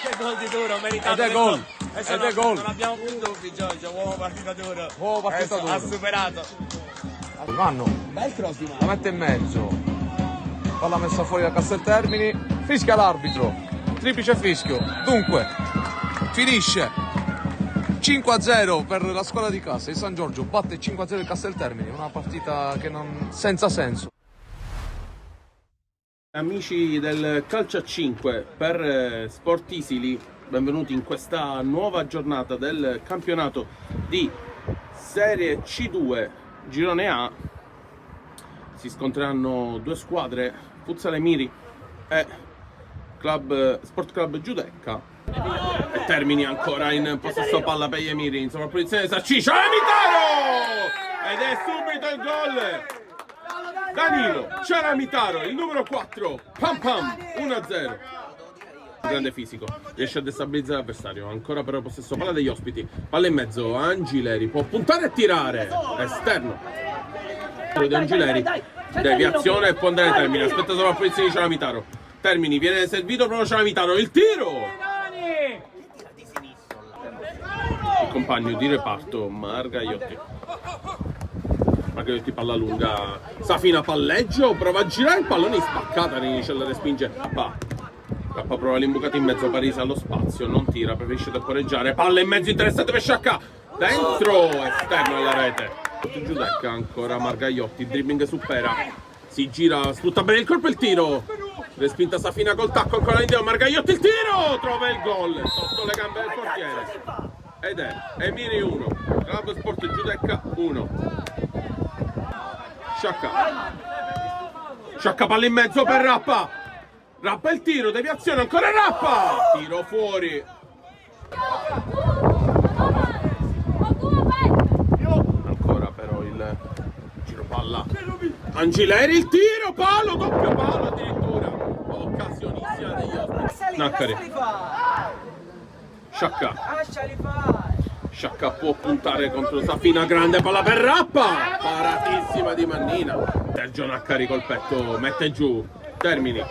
Che gol di Duro, meritato.
Ed è gol.
Adesso
Ed è gol.
Non abbiamo più dubbi, Giorgio, uomo partita duro.
Uomo partita
Adesso
duro.
ha superato.
Vanno.
Bel cross di mano.
La mette in mezzo. Palla messa fuori da Casteltermini. Fischia l'arbitro. Triplice fischio. Dunque, finisce 5-0 per la squadra di casa. Il San Giorgio batte 5-0 il Casteltermini. Una partita che non senza senso.
Amici del Calcio a 5 per Sport Isili, benvenuti in questa nuova giornata del campionato di Serie C2 Girone A. Si scontreranno due squadre, Futsal Miri e Sport Club Giudecca. E Termini ancora in possesso palla per gli Emiri, in sovrapposizione di Sarci, Ciaramitaro! Ed è subito il gol! Danilo Ciaramitaro, il numero 4, pam pam, 1-0. Grande fisico, riesce a destabilizzare l'avversario. Ancora però possesso palla degli ospiti. Palla in mezzo, Angileri può puntare e tirare. Esterno. Di Angileri. Deviazione e può andare Termini. Aspetta sovrapposizione di Ciaramitaro. Termini, viene servito proprio Ciaramitaro. Il tiro! Il compagno di reparto, Margaiotti. Margaiotti palla lunga, Safina palleggio, prova a girare il pallone in spaccata, Rinicella respinge K prova l'imbucata in mezzo, Parisi allo spazio, non tira, preferisce temporeggiare, palla in mezzo interessante per Sciacca, dentro, esterno alla rete. Giudecca ancora Margaiotti, dribbling supera, si gira, sfrutta bene il colpo e il tiro, respinta Safina col tacco, ancora indietro, Margaiotti il tiro, trova il gol, sotto le gambe del portiere. Ed è Emiri 1, Club Sport Giudecca 1. Sciacca palla in mezzo per Rappa il tiro, deviazione, ancora Rappa, tiro fuori. Ancora però il giro palla, Angileri il tiro, palo, doppio palo addirittura, occasionissima degli ospiti. Naccari, Sciacca può puntare contro Safina, grande palla per Rappa, paratissima di Mannina. Sergio Naccari col petto, mette giù, Termini,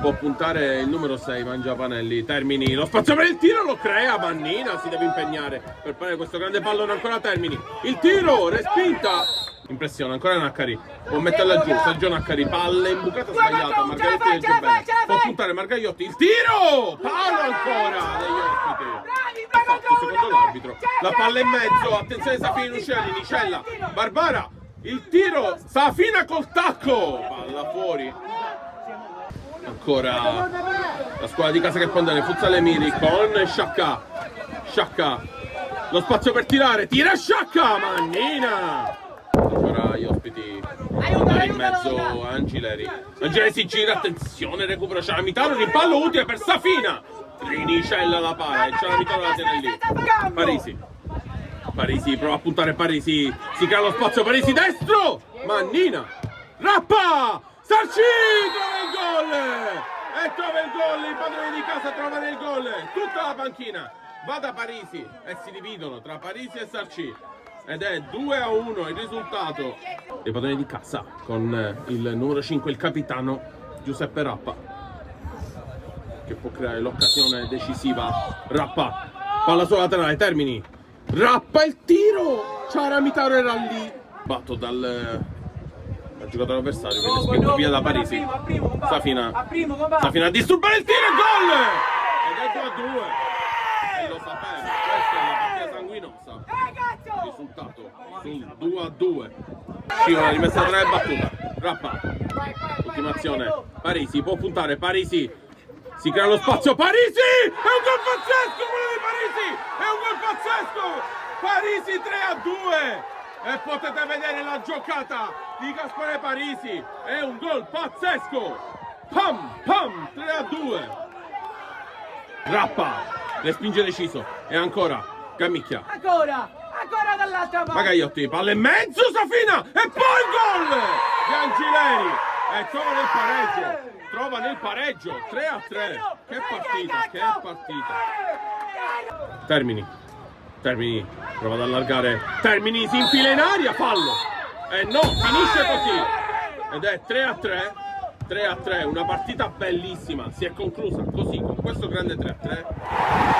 può puntare il numero 6, Mangiapanelli, Termini, lo spazio per il tiro lo crea, Mannina si deve impegnare per fare questo grande pallone, ancora Termini, il tiro, respinta, impressione, ancora Naccari, può metterla giù, Sergio Naccari, palla imbucata sbagliata, Margaiotti legge bene, può puntare Margaiotti, il tiro, palo ancora degli ospiti. Fatto secondo l'arbitro, la palla in mezzo, attenzione Safina Uccelli, Nicella, Barbara, il tiro, Safina col tacco, palla fuori. Ancora la squadra di casa che può andare, Futsal Miri con Sciacca, lo spazio per tirare, tira Sciacca, Mannina. Ancora gli ospiti, andare in mezzo Angileri si gira, attenzione, recupera Ciaramitaro, rimpallo utile per Safina. Rinicella la palla e Ciaramitaro la tiene lì. Parisi prova a puntare, Parisi si crea lo spazio, Parisi destro, Mannina, Rappa, Sarci trova il gol, i padroni di casa trovano il gol, tutta la panchina va da Parisi e si dividono tra Parisi e Sarci ed è 2-1 il risultato dei padroni di casa con il numero 5, il capitano Giuseppe Rappa, che può creare l'occasione decisiva. Rappa, palla sulla laterale, Termini, Rappa il tiro, Ciaramitaro era lì, batto dal giocatore avversario, viene spinto via da Parisi. Safina a disturbare il tiro e gol, ed è 2-2 e lo sapeva, questa è la partita sanguinosa, risultato sul 2-2. Scivola, rimessa tra le battuta, Rappa, ultimazione, Parisi può puntare, Parisi si crea lo spazio, Parisi, è un gol pazzesco quello di Parisi, è un gol pazzesco, Parisi 3-2 e potete vedere la giocata di Gaspare Parisi, è un gol pazzesco, pam pam, 3-2. Rappa respinge deciso e ancora Gammicchia,
Magaiotti, palla in mezzo, Safina e poi il gol di Angileri e trova nel pareggio 3-3. Che partita. Termini, prova ad allargare, Termini si infila in aria, fallo e no, finisce così ed è 3-3, una partita bellissima, si è conclusa così con questo grande 3-3.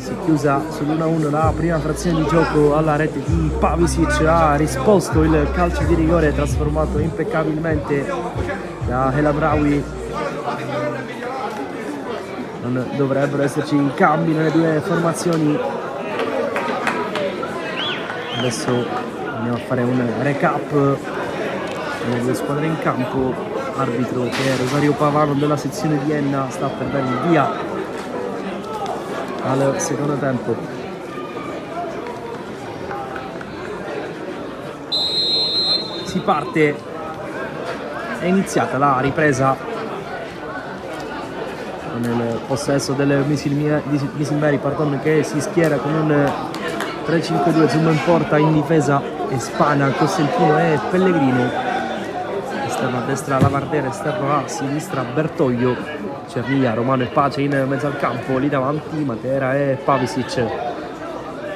Si è chiusa sull'1-1 la prima frazione di gioco alla rete di Pavisic, ha risposto il calcio di rigore trasformato impeccabilmente da El Amraoui. Non dovrebbero esserci cambi nelle due formazioni. Adesso andiamo a fare un recap delle due squadre in campo. Arbitro che è Rosario Pavano della sezione di Enna, sta per dare il via al secondo tempo. Si parte, è iniziata la ripresa con il possesso del Misilmeri, che si schiera con un 3-5-2, zoom in porta, in difesa Espana, Costantino e Pellegrino, esterno a destra Lavardera, esterno a sinistra Bertoglio, Cernia, Romano e Pace in mezzo al campo, lì davanti Matera e Pavisic.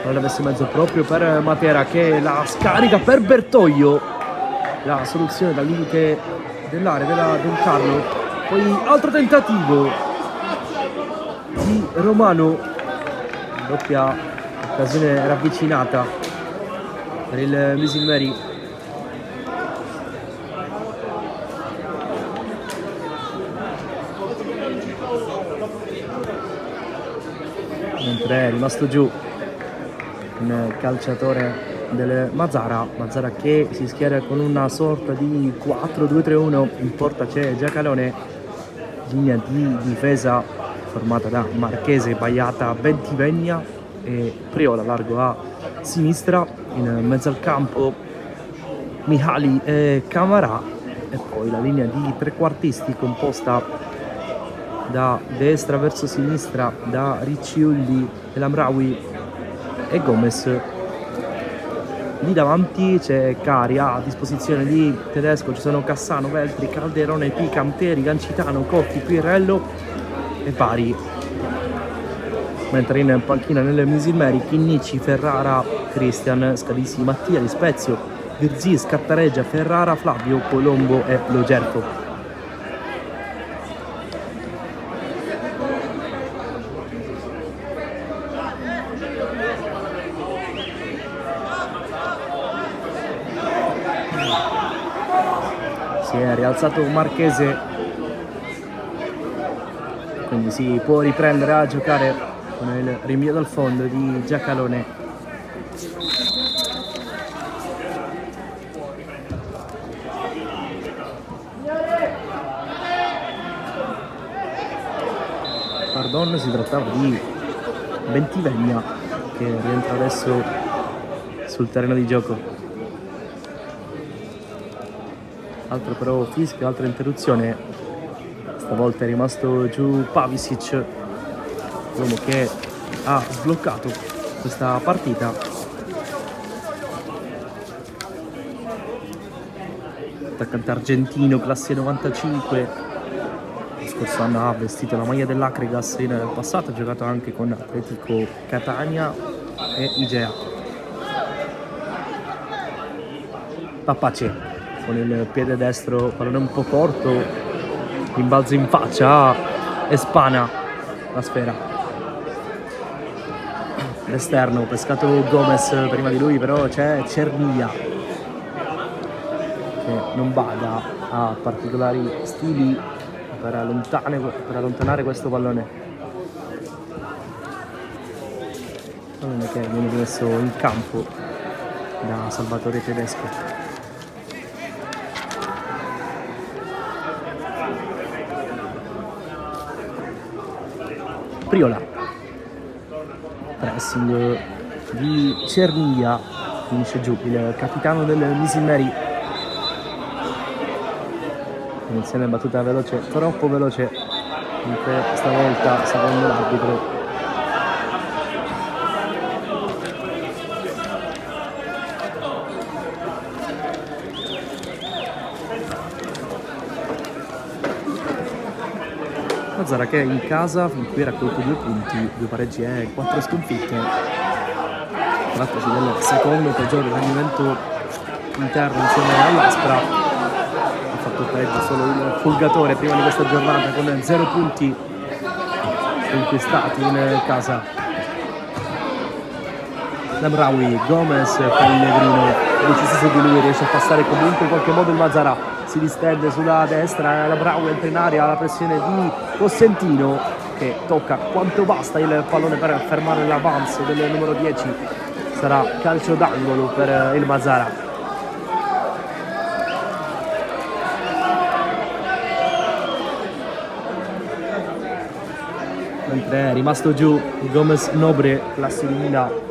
Non l'avesse mezzo proprio per Matera che la scarica per Bertoglio, la soluzione dal limite dell'area della Don Carlo. Poi altro tentativo di Romano, doppia occasione ravvicinata per il Misilmeri. Mentre è rimasto giù un calciatore del Mazzara che si schiera con una sorta di 4-2-3-1. In porta c'è Giacalone, linea di difesa formata da Marchese, Baiata, Bentivegna e Priola largo a sinistra. In mezzo al campo Mihali e Camarà, e poi la linea di trequartisti composta da destra verso sinistra da Ricciulli, El Amraoui e Gomez. Lì davanti c'è Cari, a disposizione di Tedesco ci sono Cassano, Veltri, Calderone, Pica, Anteri, Gancitano, Coffi, Pirello e Pari. Mentre in panchina nelle Misilmeri Chinnici, Ferrara, Cristian, Scalisi, Mattia, Di Spezio, Virzì, Scattareggia, Ferrara, Flavio, Colombo e Logerto. Si è rialzato Marchese, quindi si può riprendere a giocare con il rinvio dal fondo di Giacalone. Pardon, si trattava di Bentivegna che rientra adesso sul terreno di gioco. Altro però fischio, altra interruzione, stavolta è rimasto giù Pavisic, l'uomo che ha sbloccato questa partita. Attaccante argentino, classe 95, lo scorso anno ha vestito la maglia dell'Acregas, in passato ha giocato anche con Atletico Catania e Igea. Papace con il piede destro, pallone un po' corto, rimbalzo in faccia a Espana, la sfera. L'esterno, pescato Gomez, prima di lui però c'è Cernia che non bada a particolari stili per allontanare questo pallone. Pallone che viene messo in campo da Salvatore Tedesco. Priola, pressing di Cernia, finisce giù il capitano del Misilmeri. Iniziale battuta veloce, troppo veloce, mentre stavolta secondo l'arbitro Mazzara che in casa fin qui ha raccolto 2 punti, 2 pareggi e 4 sconfitte. Trattasi del secondo peggiore rendimento interno insieme all'Aspra. Ha fatto peggio solo il Fulgatore prima di questa giornata con 0 punti conquistati in casa. Lamraoui, Gomez, Pellegrino, deciso su di lui, riesce a passare comunque in qualche modo il Mazzarà, si distende sulla destra, Lamraoui entra in aria, la pressione di Cosentino che tocca quanto basta il pallone per fermare l'avanzo del numero 10, sarà calcio d'angolo per il Mazzarà. Mentre è rimasto giù Gomez Nobre, classe 2000.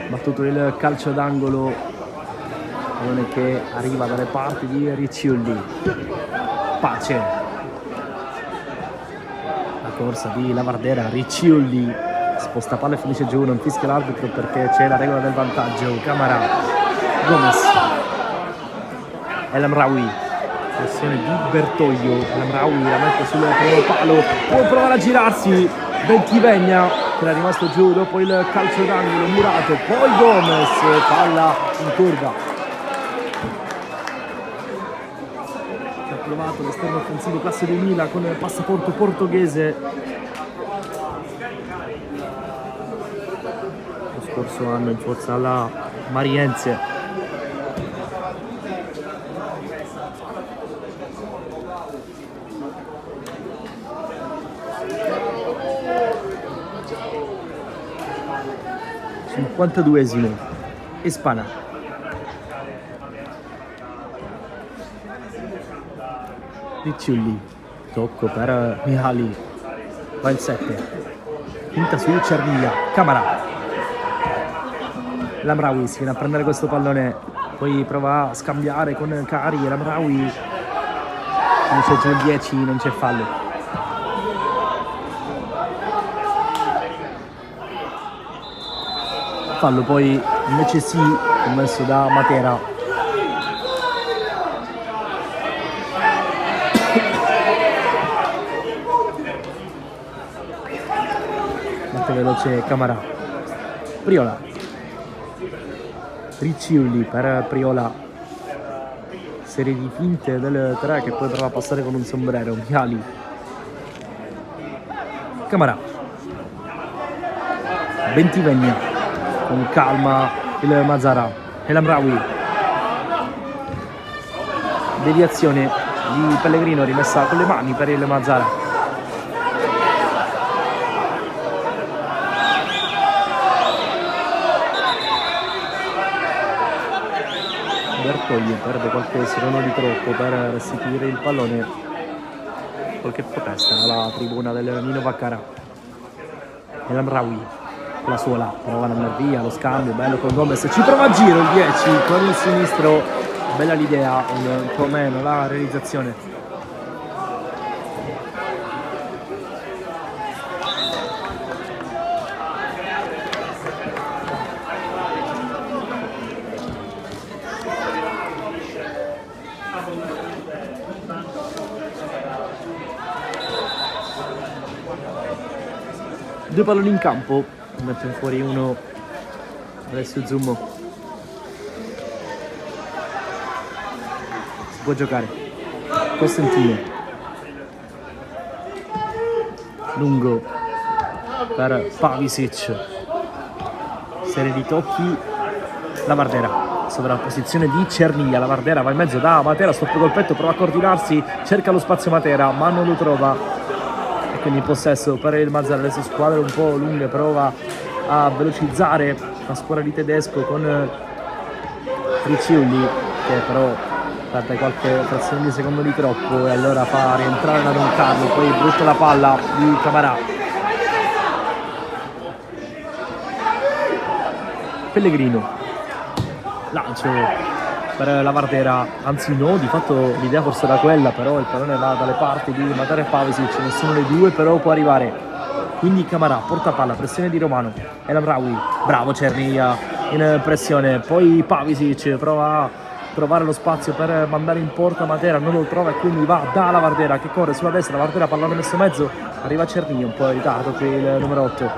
Battuto il calcio d'angolo, pallone che arriva dalle parti di Ricciolli. Pace, la corsa di Lavardera, Ricciolli sposta palla e finisce giù, non fischia l'arbitro perché c'è la regola del vantaggio. Camara, Gomez, El Amraoui, pressione di Bertoglio, El Amraoui la mette sul primo palo, può provare a girarsi, Bentivegna che era rimasto giù dopo il calcio d'angolo murato, poi Gomez, palla in curva. Che ha provato l'esterno offensivo classe 2000 con il passaporto portoghese. Lo scorso anno in forza alla Mariense. Cinquantaduesimo, Espana. Ricciolli, tocco per Mihali, va il 7, finta su Cerviglia, Camara. Lamraoui si viene a prendere questo pallone, poi prova a scambiare con Cari, Lamraoui finisce giù il 10, non c'è fallo. Fallo poi invece sì, commesso da Matera. Mette veloce Camara. Priola. Ricciolli per Priola. Serie di finte del 3 che poi prova a passare con un sombrero. Miali. Camara. Bentivegna. Con calma il Mazzarà. El Amraoui. Deviazione di Pellegrino rimessa con le mani per il Mazzarà. Bertoglio perde qualche secondo di troppo per restituire il pallone. Qualche protesta alla tribuna del Nino Vaccara. El Amraoui. La sola, prova ad andare via, lo scambio, bello con Gomez, ci prova a giro il 10 con il sinistro, bella l'idea, un po' meno la realizzazione. Due palloni in campo. Mette fuori uno Alessio Zummo. Si può giocare. Cosentino. Lungo per Pavisic. Serie di tocchi. Lavardera. Sovrapposizione di Cerniglia. Lavardera va in mezzo da Matera. Stop col petto. Prova a coordinarsi. Cerca lo spazio Matera ma non lo trova. Quindi in possesso per il Mazzarà, le sue squadre un po' lunghe, prova a velocizzare la squadra di Tedesco con Ricciolli che però perde qualche frazione di secondo di troppo e allora fa rientrare da Don Carlo, poi brutta la palla di Camarà. Pellegrino, lancio per Lavardera, anzi no, di fatto l'idea forse era quella, però il pallone va dalle parti di Matera e Pavisic, nessuno dei due però può arrivare, quindi Camarà porta palla, pressione di Romano, El Amraoui, bravo Cerniglia in pressione, poi Pavisic prova a trovare lo spazio per mandare in porta Matera, non lo trova e quindi va da Lavardera che corre sulla destra, Lavardera pallone messo mezzo, arriva Cerniglia un po' in ritardo qui il numero 8,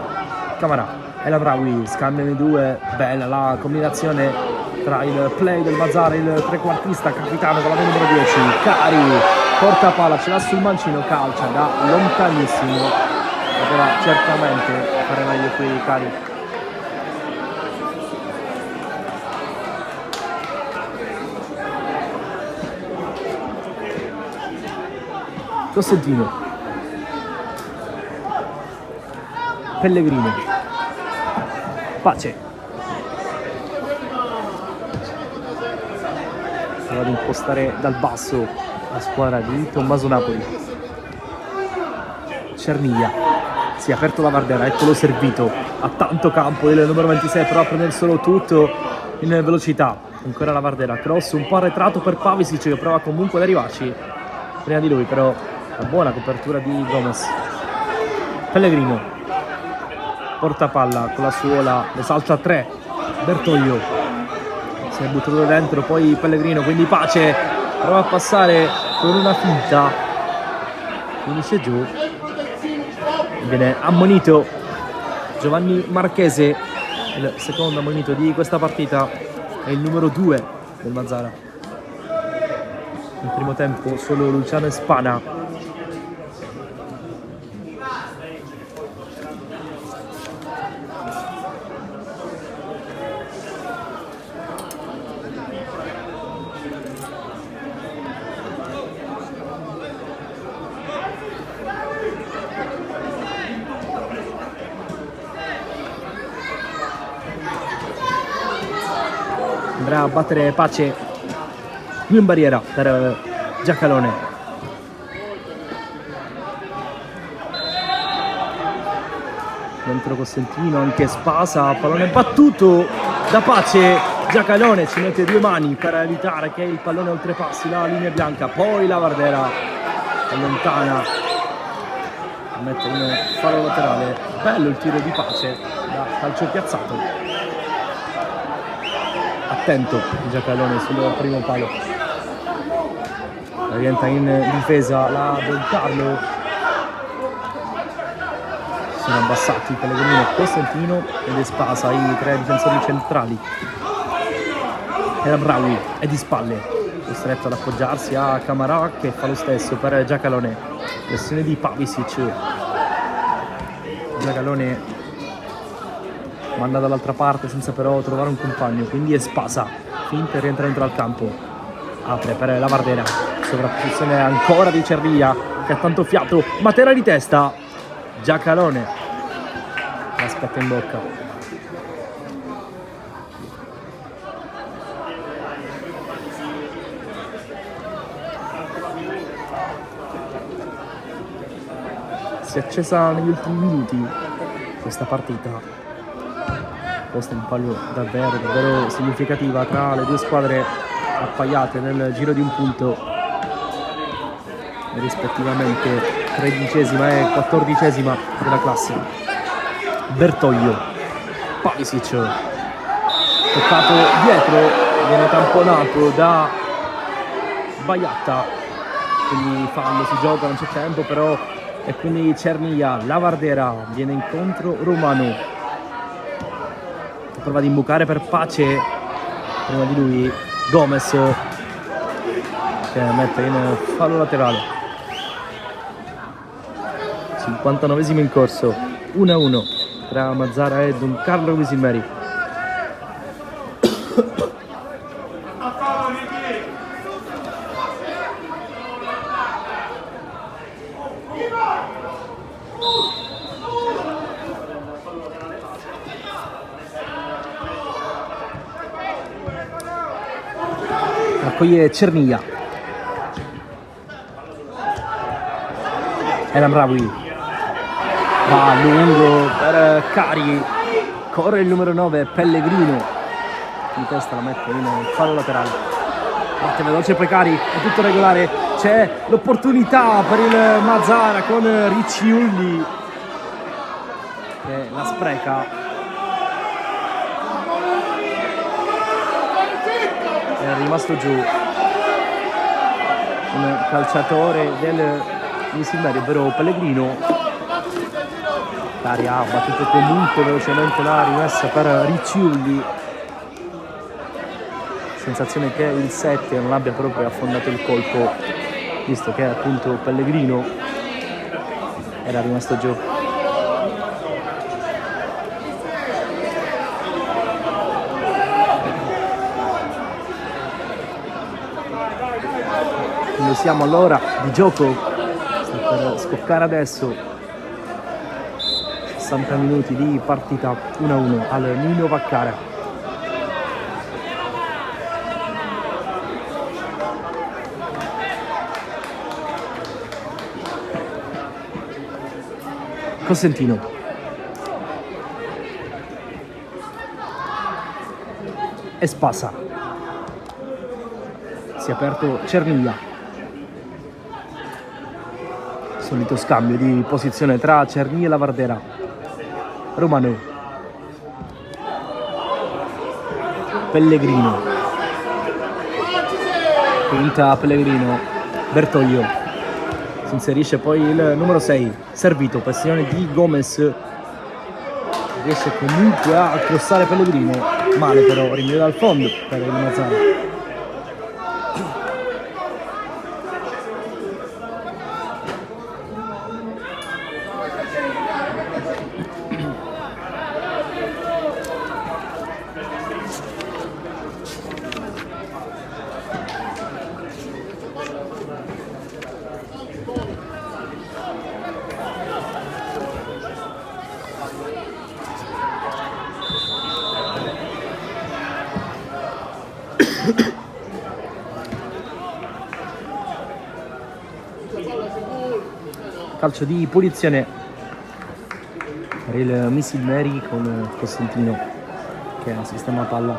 Camarà. El Amraoui, scambiano i due, bella la combinazione tra il play del Mazzara e il trequartista capitano con la numero 10, Cari, porta palla, ce l'ha sul mancino, calcia da lontanissimo, poteva certamente fare meglio qui Cari. Costantino, Pellegrino, Pace, prova ad impostare dal basso la squadra di Tommaso Napoli. Cerniglia, si è aperto la Vardera, eccolo servito, a tanto campo il numero 26, però a prendere solo tutto in velocità. Ancora la Vardera, cross un po' arretrato per Pavisic che prova comunque ad arrivarci prima di lui, però la buona copertura di Gomez. Pellegrino porta palla con la suola, le salta a 3, Bertoglio si è buttato dentro, poi Pellegrino, quindi Pace prova a passare con una finta, finisce giù, viene ammonito Giovanni Marchese, il secondo ammonito di questa partita, è il numero 2 del Mazzara. In primo tempo solo Luciano Spana. Andrà a battere Pace in barriera per Giacalone. Dentro Costantino, anche Spasa, pallone battuto da Pace. Giacalone ci mette due mani per evitare che il pallone oltrepassi la linea bianca, poi la Vardera allontana, mette in fallo laterale. Bello il tiro di Pace da calcio piazzato. Attento Giacalone sul primo palo, rientra in difesa la Don Carlo, sono abbassati Pellegrino, Costantino ed Espasa, i tre difensori centrali. El Amraoui è di spalle, costretto ad appoggiarsi a Camarà che fa lo stesso per Giacalone, pressione di Pavisic. Giacalone manda dall'altra parte senza però trovare un compagno, quindi Espasa finta e rientra dentro al campo, apre per la Vardera, sovrapposizione ancora di Cervia che ha tanto fiato, Matera di testa, Giacalone l'aspetta in bocca. Si è accesa negli ultimi minuti questa partita, posta in palio davvero significativa tra le due squadre appaiate nel giro di un punto, rispettivamente 13ª e 14ª della classe. Bertoglio, Pavisic, toccato dietro, viene tamponato da Baiatta, quindi fallo, si gioca, non c'è tempo però, e quindi Cerniglia, la Vardera viene incontro Romano, prova ad imbucare per Pace, prima di lui Gomez che mette in fallo laterale. 59esimo in corso, 1-1 tra Mazzara e Don Carlo Visimeri. Raccoglie Cerniglia, El Amraoui va a lungo per Cari, corre il numero 9 Pellegrino, in testa la mette in fallo laterale, parte veloce per Cari, è tutto regolare, c'è l'opportunità per il Mazzara con Ricciulli che la spreca. È rimasto giù un calciatore del Visimeri, ovvero Pellegrino, L'aria ha battuto comunque velocemente la rimessa per Ricciulli. Sensazione che il 7 non abbia proprio affondato il colpo, visto che appunto Pellegrino era rimasto giù. Quindi siamo all'ora di gioco, sta per scoccare adesso. 60 minuti di partita 1-1 al Nino Vaccara. Cosentino. Espasa. Si è aperto Cerniglia. Solito scambio di posizione tra Cerniglia e Lavardera. Romano. Pellegrino. Finta Pellegrino. Bertoglio. Si inserisce poi il numero 6, servito, pressione di Gomez, riesce comunque a crossare Pellegrino, male però, rinvio dal fondo per il Mazzara. Calcio di punizione per il Missile Mary con Costantino che sistema palla.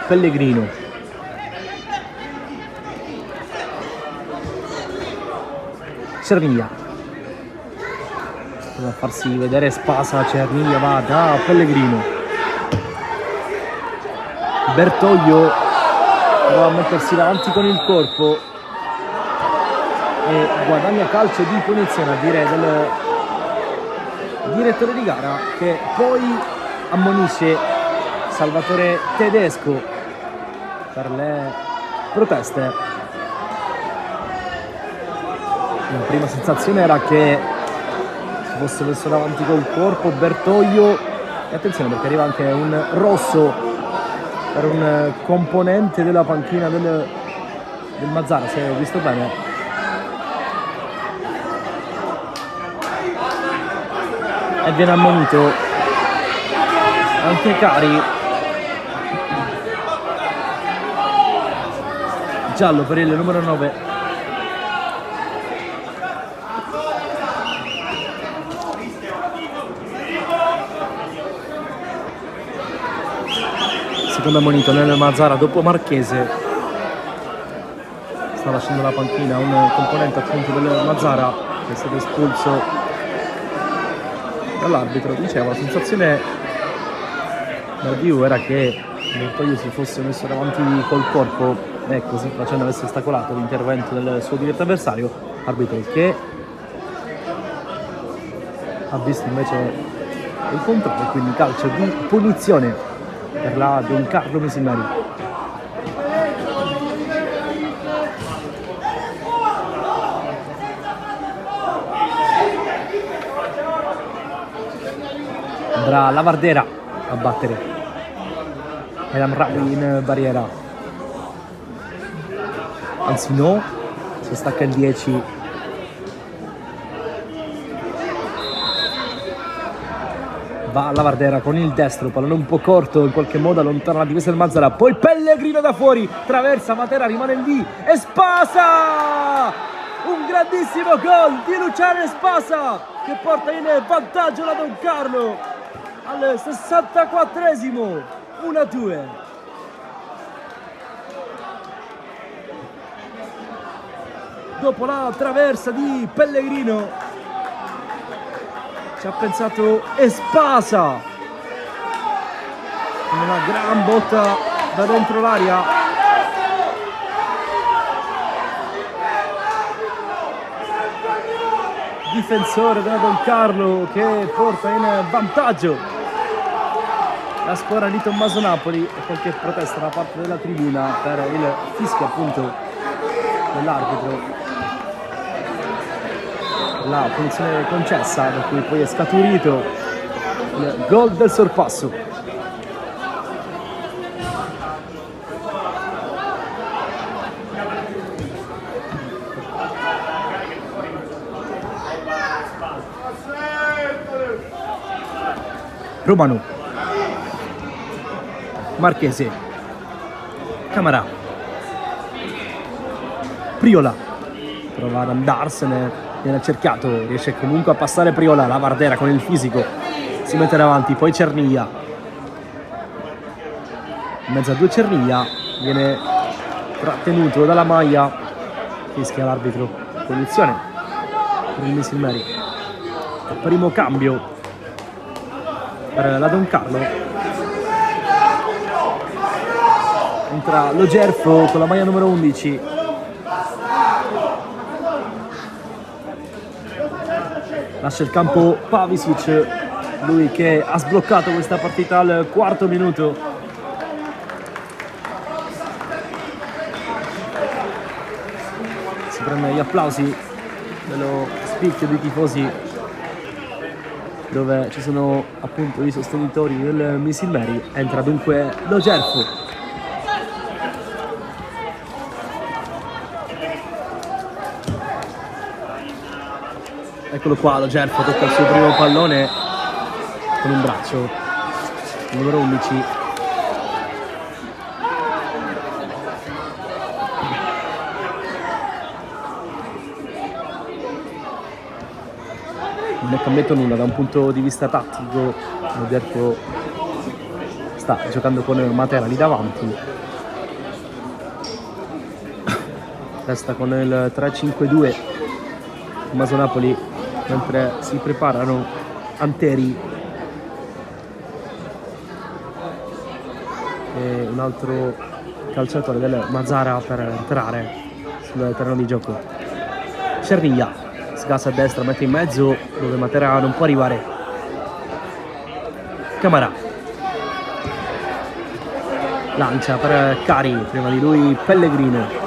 Pellegrino. Cerniglia. Prova a farsi vedere Espasa, Cerniglia va da Pellegrino. Bertoglio prova a mettersi davanti con il corpo e guadagna calcio di punizione, a dire del direttore di gara, che poi ammonisce Salvatore Tedesco per le proteste. La prima sensazione era che si fosse messo davanti col corpo Bertoglio, e attenzione perché arriva anche un rosso per un componente della panchina del Mazzara, se ho visto bene. E viene ammonito anche Cari. Giallo per il numero 9. Secondo ammonito nel Mazzara dopo Marchese. Sta lasciando la panchina un componente appunto del Mazzara che è stato espulso dall'arbitro. Dicevo, la sensazione dal vivo era che Bertoglio si fosse messo davanti col corpo e così facendo avesse ostacolato l'intervento del suo diretto avversario, arbitro che ha visto invece il contrario, e quindi calcio di punizione per la Don Carlo Misilmari. Andrà Lavardera a battere. Elam Rabi in barriera. Anzi no, si stacca il 10. Va Lavardera con il destro, pallone un po' corto, in qualche modo allontana la difesa del Mazzara. Poi Pellegrino da fuori, traversa Matera, rimane lì. Espasa! Un grandissimo gol di Luciano Espasa che porta in vantaggio la Don Carlo al 64esimo, 1-2. Dopo la traversa di Pellegrino ci ha pensato Espasa con una gran botta da dentro l'area. difensore della Don Carlo che porta in vantaggio la squadra di Tommaso Napoli, e qualche protesta da parte della tribuna per il fischio appunto dell'arbitro, la punizione concessa, da cui poi è scaturito il gol del sorpasso. Romano, Marchese, Camarà, Priola prova ad andarsene, viene cercato, riesce comunque a passare Priola, la Vardera con il fisico si mette davanti, poi Cerniglia, in mezzo a due Cerniglia, viene trattenuto dalla maglia, fischia l'arbitro, punizione per il Misilmeri. Primo cambio per la Don Carlo, entra Lo Gerfo con la maglia numero 11, lascia il campo Pavisic, lui che ha sbloccato questa partita al quarto minuto. Si prende gli applausi dello spicchio dei tifosi, dove ci sono appunto i sostenitori del Misilmeri. Entra dunque Lo Gerfo. Eccolo qua, Lo Gerfo tocca il suo primo pallone con un braccio, il numero 11. Non è cambiato nulla da un punto di vista tattico, Lo Gerfo sta giocando con Matera lì davanti, resta con il 3-5-2 Tommaso Napoli, mentre si preparano Anteri e un altro calciatore del Mazara per entrare sul terreno di gioco. Cerniglia sgassa a destra, mette in mezzo dove Matera non può arrivare. Camarà lancia per Cari, prima di lui Pellegrino.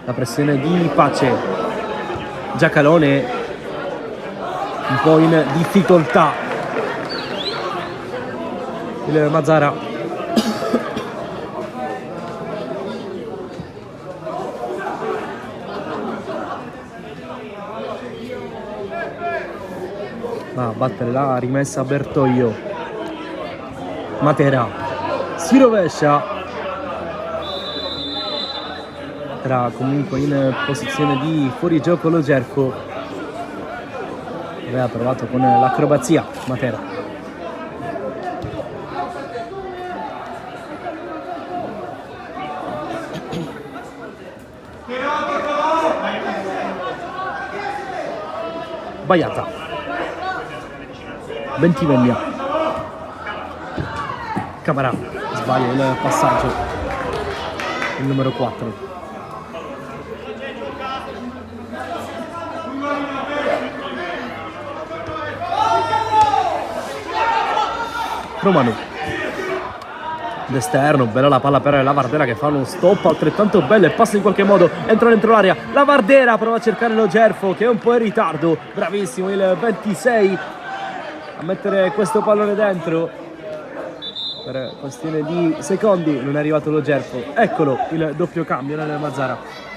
La pressione di Pace, Giacalone un po' in difficoltà, il Mazara va a battere la rimessa a Bertoglio. Matera si rovescia, era comunque in posizione di fuorigioco Lo Gerfo, aveva provato con l'acrobazia Matera. Baiata, Bentiveglia, Camarà sbaglia il passaggio, il numero 4. Romano d'esterno, bella la palla per la Vardera che fa uno stop altrettanto bello e passa in qualche modo, entra dentro l'area, la Vardera prova a cercare Lo Gerfo che è un po' in ritardo, bravissimo il 26 a mettere questo pallone dentro, per questione di secondi non è arrivato Lo Gerfo. Eccolo il doppio cambio nel Mazara.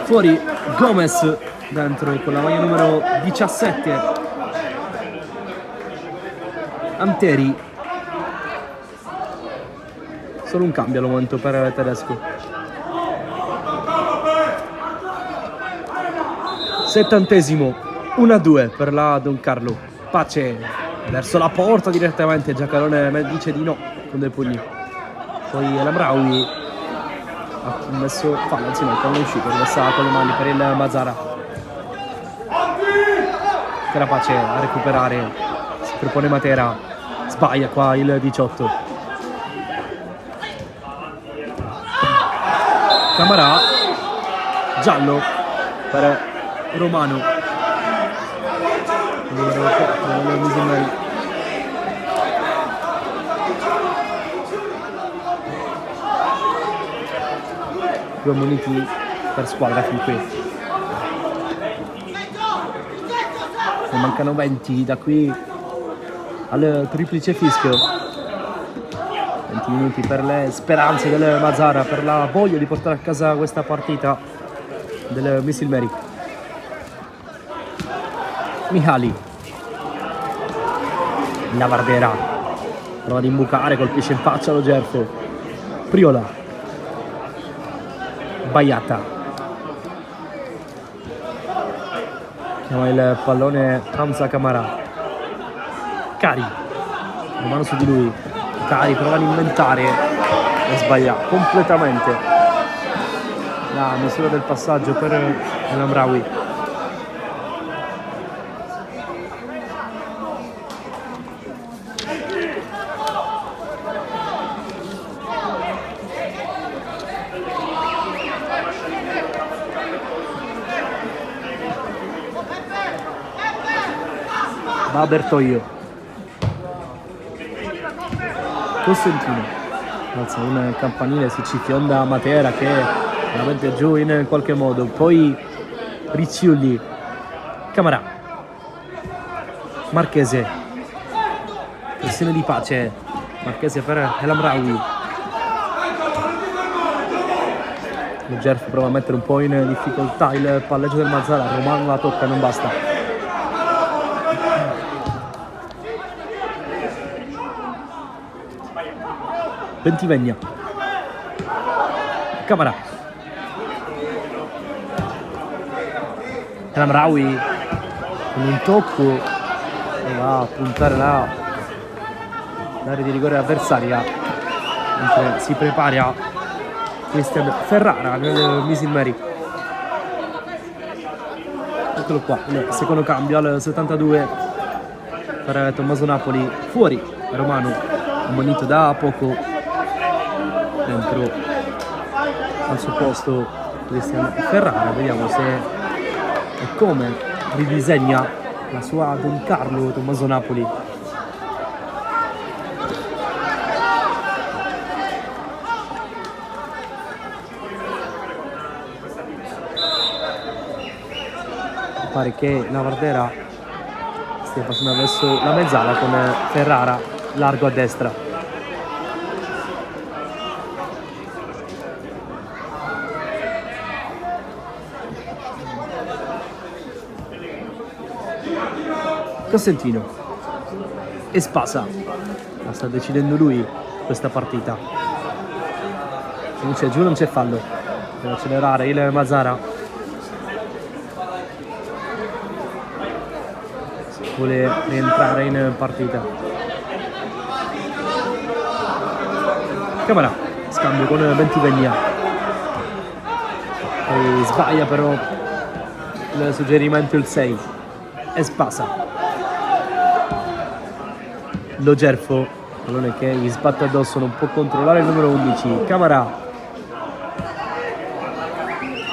Fuori Gomez, dentro con la maglia numero 17 Anteri. Solo un cambio al momento per il tedesco. 70esimo, 1-2 per la Don Carlo. Pace verso la porta direttamente, Giacalone dice di no con dei pugni. Poi El Amraoui ha messo fallo, anzi no, è uscito, rimessa con le mani per il Mazara. riesca la Pace a recuperare, si propone Matera, sbaglia qua il 18. Camarà, giallo per Romano. Numero 4 del Misilmeri. Due ammoniti per squadra fin qui. Ne mancano 20 da qui al triplice fischio. 20 minuti per le speranze del Mazara, per la voglia di portare a casa questa partita del Misilmeri. Mihali, Navardera prova ad imbucare, colpisce in faccia lo Gerfo. Priola, Baiata, chiama il pallone Hamza Camara. Cari, Romano su di lui. Cari prova ad inventare e sbaglia completamente la misura del passaggio per El Amraoui. Va Bertoglio, Costantino alza un campanile, si ci fionda Matera che è veramente giù in qualche modo, poi Ricciulli, Camarà, Marchese, pressione di Pace, Marchese per El Amraoui. Lo Gerf prova a mettere un po' in difficoltà il palleggio del Mazara, Romano la tocca, non basta. Ventivegna, Camarà, El Amraoui con un tocco e va a puntare l'area di rigore avversaria, mentre si prepara Cristian Ferrara nel Misilmeri. Eccolo qua, il secondo cambio al 72 per Tommaso Napoli. Fuori Romano, ammonito da poco. Dentro al suo posto Cristian Ferrara, vediamo se e come ridisegna la sua Don Carlo Tommaso Napoli. Pare che Navardera stia facendo adesso la mezzala con Ferrara largo a destra. Costantino e Spasa, la sta decidendo lui questa partita. Non c'è giù, non c'è fallo, deve accelerare il Mazara, vuole rientrare in partita. Camarà, scambio con Ventivegna, poi sbaglia però il suggerimento il 6 e Spasa. Lo Gerfo, pallone che gli sbatte addosso, non può controllare il numero 11. Camarà,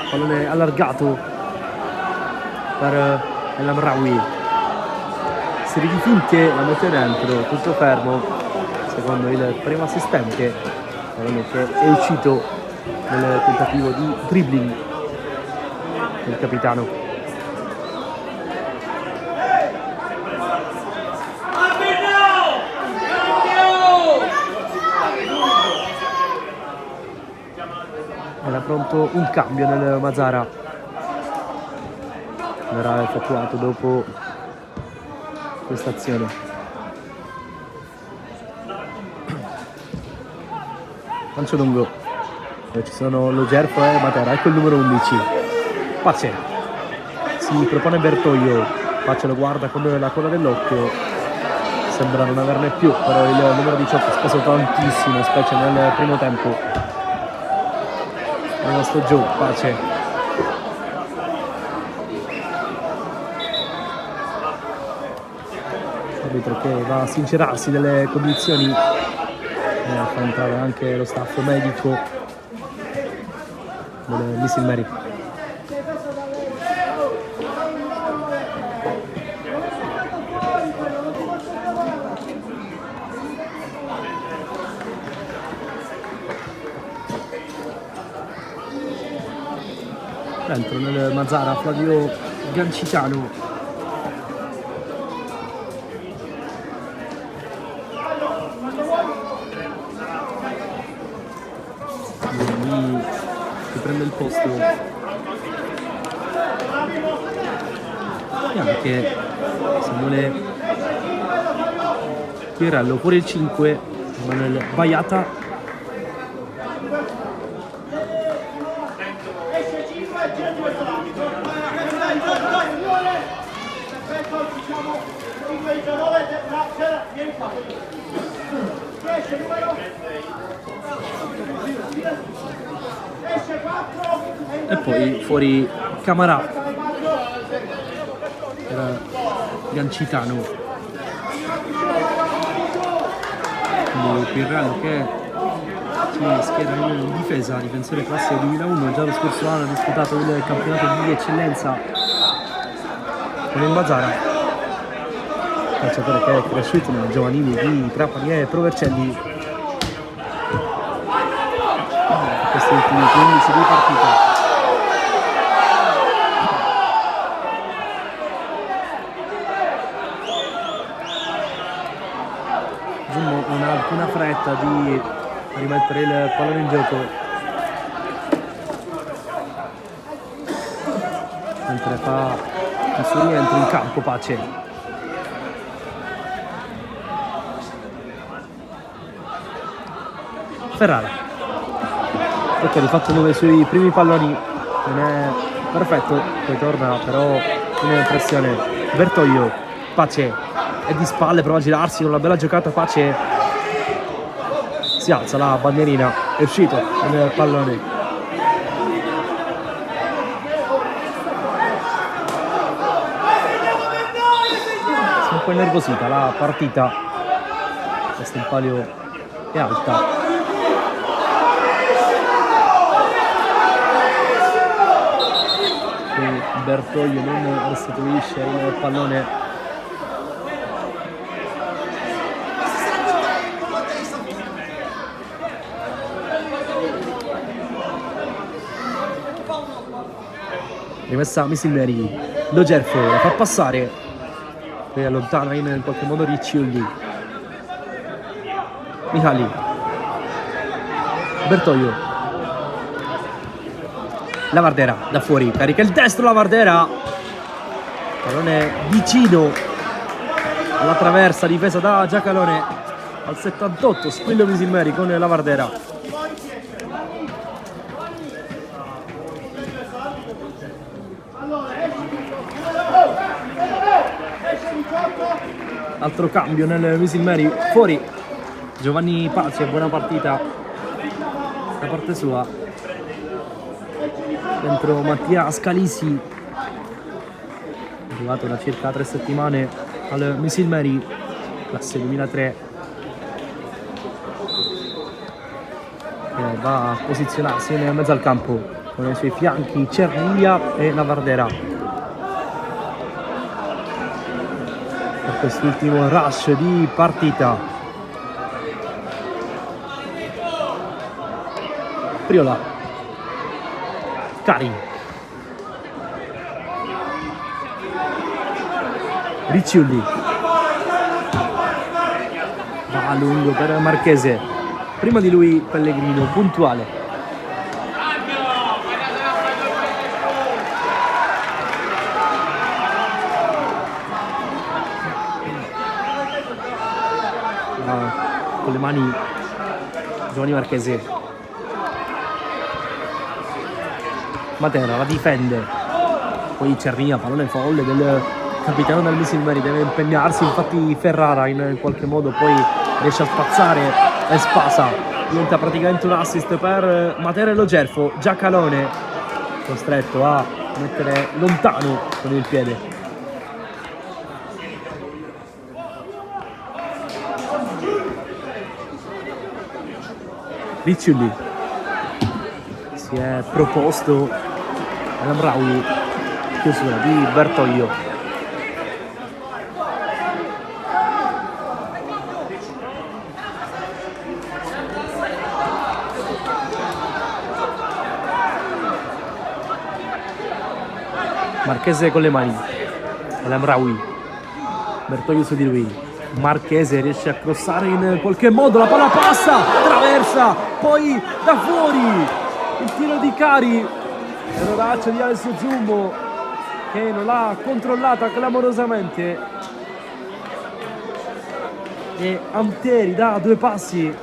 pallone allargato per El Amraoui, serie di finte, la mette dentro, tutto fermo secondo il primo assistente, pallone che è uscito nel tentativo di dribbling del capitano. Era pronto un cambio nel Mazara, verrà effettuato dopo questa azione. Lancio lungo, dove ci sono lo Gerfo e Matera, ecco il numero 11 Pace, si propone Bertoglio, Pace lo guarda con la coda dell'occhio, sembra non averne più, però il numero 18 ha speso tantissimo, specie nel primo tempo. È rimasto giù Pace, arbitro che va a sincerarsi delle condizioni e a fa entrare anche lo staff medico del Missile Mary. Dentro nel Mazzara Flavio Gancitano. Lì si prende il posto e anche Samuele Pirello, fuori il 5 Manuel Baiata. E poi fuori Camarà per Gancitano. Quindi Pirello che si schiera in difesa, difensore classe 2001, già lo scorso anno ha disputato il campionato di eccellenza con il Mazzara. Calciatore che è cresciuto nei giovanili di Trapani e Pro Vercelli. Questi ultimi 15 di partita. Giummo non ha alcuna fretta di rimettere il pallone in gioco, mentre fa il suo rientro in campo Pace. Ferrara, ok, ha fatto uno dei suoi primi palloni, non è perfetto, poi torna però in pressione Bertoglio. Pace è di spalle, prova a girarsi con una bella giocata. Pace si alza la bandierina, è uscito il pallone. Si è un po' innervosita la partita, questo in palio è alta. Bertoglio non restituisce il pallone. Rimessa Missile Mary, Lo Gerfo la fa passare, poi allontana in qualche modo Riccioldi. Mihali, Bertoglio, Lavardera da fuori, carica il destro Lavardera, pallone vicino alla traversa, difesa da Giacalone al 78, Squillo Missile Mary con Lavardera. Altro cambio nel Missile Mary, fuori Giovanni Pace, buona partita da parte sua. Dentro Mattia Scalisi, arrivato da circa 3 settimane al Missile Mary, classe 2003, che va a posizionarsi in mezzo al campo con i suoi fianchi Cernia e Lavardera per quest'ultimo rush di partita. Priola, Cari, Riccioldi, va a lungo per Marchese, prima di lui Pellegrino, puntuale. Con le mani Giovanni Marchese. Matera la difende, poi Cernia, pallone folle del capitano del Missile Mary, deve impegnarsi, infatti Ferrara in qualche modo poi riesce a spazzare e spasa, diventa praticamente un assist per Matera e Lo Gerfo. Giacalone costretto a mettere lontano con il piede. Ricciulli si è proposto El Amraoui, chiusura di Bertoglio. Marchese con le mani, El Amraoui, Bertoglio su di lui. Marchese riesce a crossare in qualche modo, la palla passa, traversa, poi da fuori il tiro di Cari, erroraccio di Alessio Zummo che non l'ha controllata clamorosamente e Anteri da 2 passi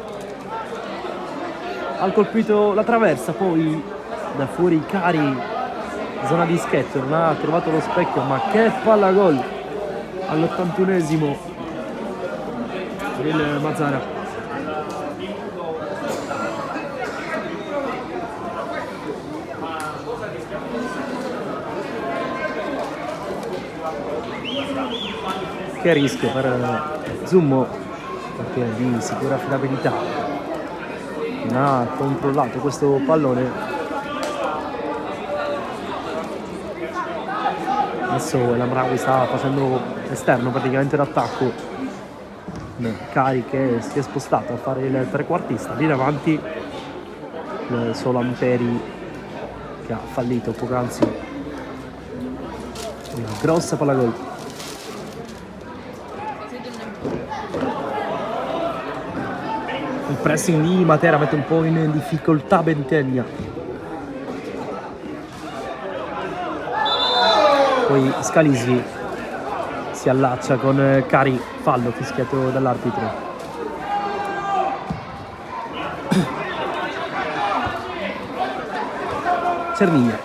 ha colpito la traversa, poi da fuori Cari, zona di dischetto, non ha trovato lo specchio, ma che palla gol all'81esimo del Mazara. Che rischio per Zummo, perché di sicura affidabilità non ha controllato questo pallone. Adesso l'Amraoui sta facendo esterno praticamente d'attacco. Cari che si è spostato a fare il trequartista lì davanti, solo Anteri che ha fallito poc'anzi una grossa palla gol. Il pressing di Matera mette un po' in difficoltà Bentegna, poi Scalisi si allaccia con Cari, fallo fischiato dall'arbitro. Cerviglia,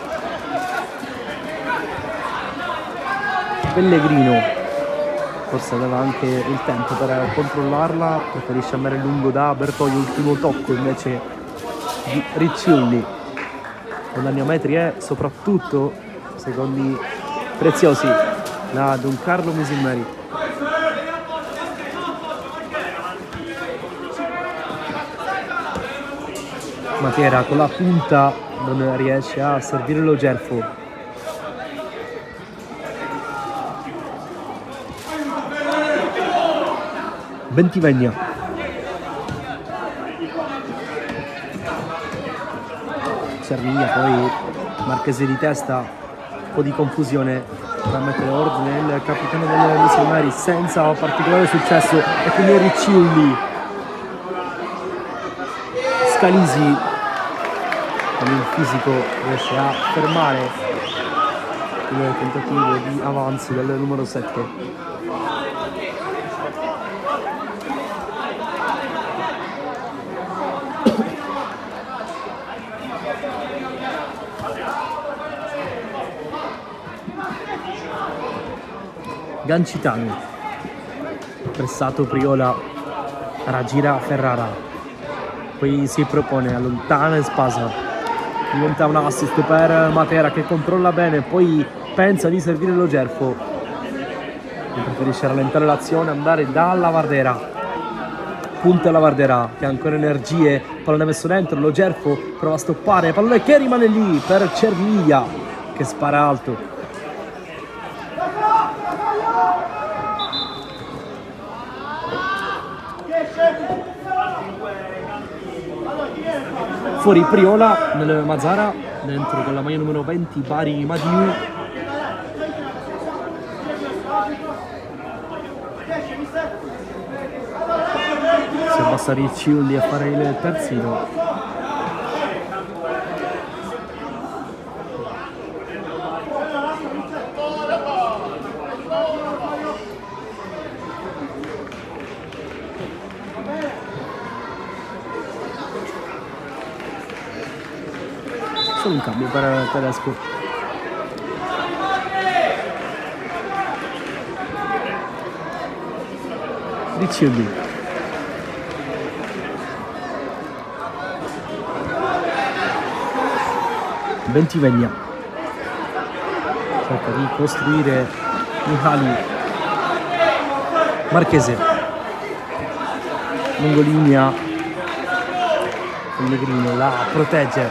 Pellegrino forse aveva anche il tempo per controllarla, preferisce andare lungo da Bertoglio, ultimo tocco invece di Ricciulli. Guadagnometri e soprattutto secondi preziosi da Don Carlo Misilmeri. Matera con la punta non riesce a servire lo Gerfo. Bentivegna, Cerviglia, poi Marchese di testa, un po' di confusione per mettere ordine il capitano delle Misilmeri senza particolare successo, e quindi Ricciulli. Scalisi con il fisico riesce a fermare il tentativo di avanzo del numero 7. Gancitano, pressato Priola, raggira Ferrara, poi si propone, allontana e spasa, diventa un assist per Matera che controlla bene, poi pensa di servire lo Gerfo, preferisce rallentare l'azione, andare dalla Vardera, punta la Vardera che ha ancora energie, pallone messo dentro, lo Gerfo prova a stoppare, pallone che rimane lì per Cerviglia che spara alto. Fuori Priola nel Mazara, dentro con la maglia numero 20 Bari Madiu. Si abbassa Ricciulli a fare il terzino. Solo un cambio per Tedesco. Ricciulli. Bentivegna. Cerca di costruire Mihali. Marchese. Lungolinea. Pellegrino la protegge.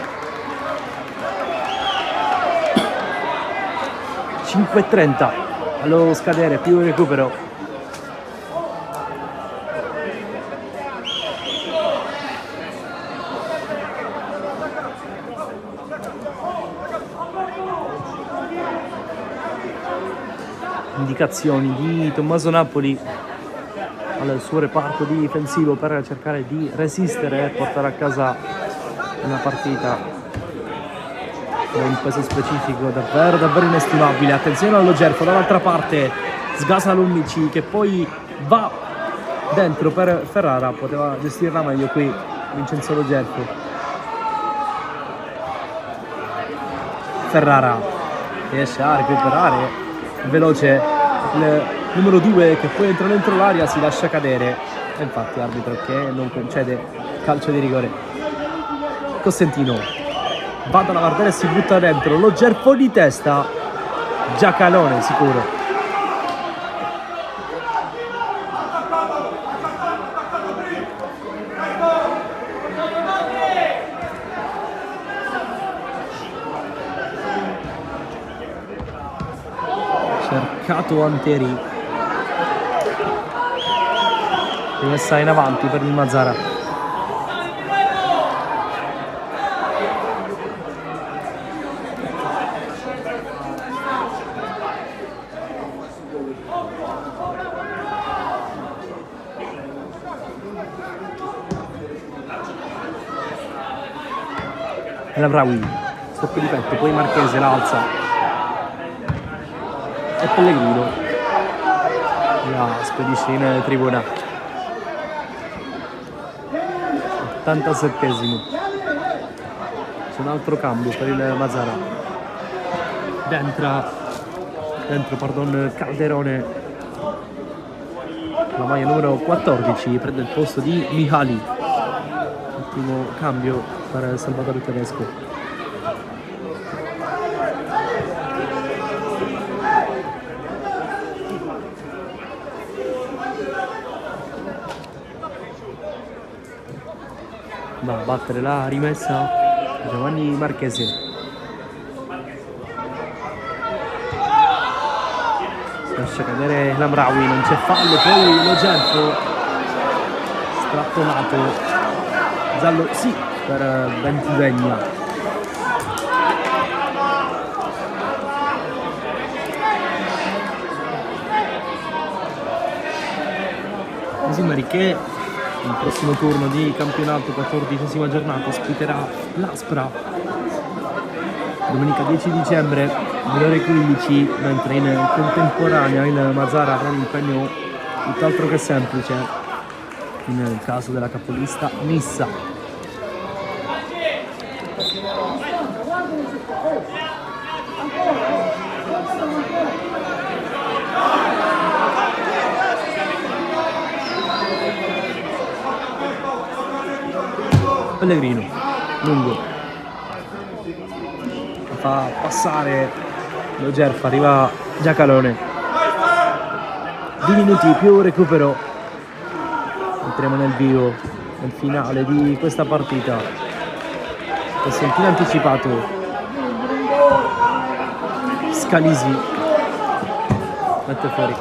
5:30 allo scadere, più recupero. Indicazioni di Tommaso Napoli al suo reparto difensivo per cercare di resistere e portare a casa una partita con un peso specifico davvero inestimabile. Attenzione allo Gerfo, dall'altra parte sgasa l'11 che poi va dentro per Ferrara, poteva gestirla meglio qui Vincenzo Lo Gerfo. Ferrara riesce a recuperare veloce il numero 2 che poi entra dentro l'area, si lascia cadere e infatti arbitro che non concede calcio di rigore. Costantino va dalla Vardera e si butta dentro, Lo Gerfo di testa, Giacalone sicuro. Cercato Anteri, rimessa in avanti per il Mazara. El Amraoui, stop di petto, poi Marchese l'alza e Pellegrino la spedisce in tribuna. 87esimo, c'è un altro cambio per il Mazara, dentro Calderone, la maglia numero 14 prende il posto di Mihali. Ultimo cambio per Salvatore Tedesco. Va a battere la rimessa Giovanni Marchese. Si lascia cadere l'Amraoui, non c'è fallo, poi Lo Gerfo strattonato, giallo sì per Bentivegna. Isimari che il prossimo turno di campionato, 14ª giornata, ospiterà l'Aspra domenica 10 dicembre alle ore 15, mentre in contemporanea il Mazara avrà un impegno tutt'altro che semplice in caso della capolista Nissa. Pellegrino, lungo, fa passare Lo Gerfo, arriva Giacalone. 2 minuti più recupero. Entriamo nel vivo, nel finale di questa partita. Costantino anticipato. Scalisi mette fuori.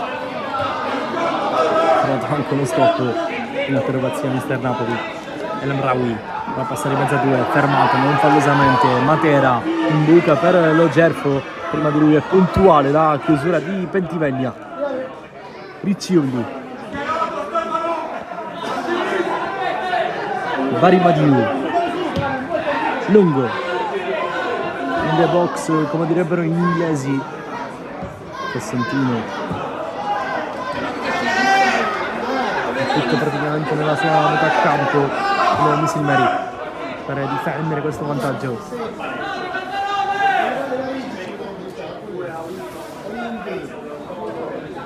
Però anche uno stop in interrogazione mister Napoli. El Amraoui va a passare in mezzo a 2, fermato non fallosamente. Matera in buca per Lo Gerfo, prima di lui è puntuale la chiusura di Bentivegna. Ricciolli, Baribadiu, lungo in the box, come direbbero gli inglesi. Costantino tutto praticamente nella sua metà campo, il Misilmeri per difendere questo vantaggio.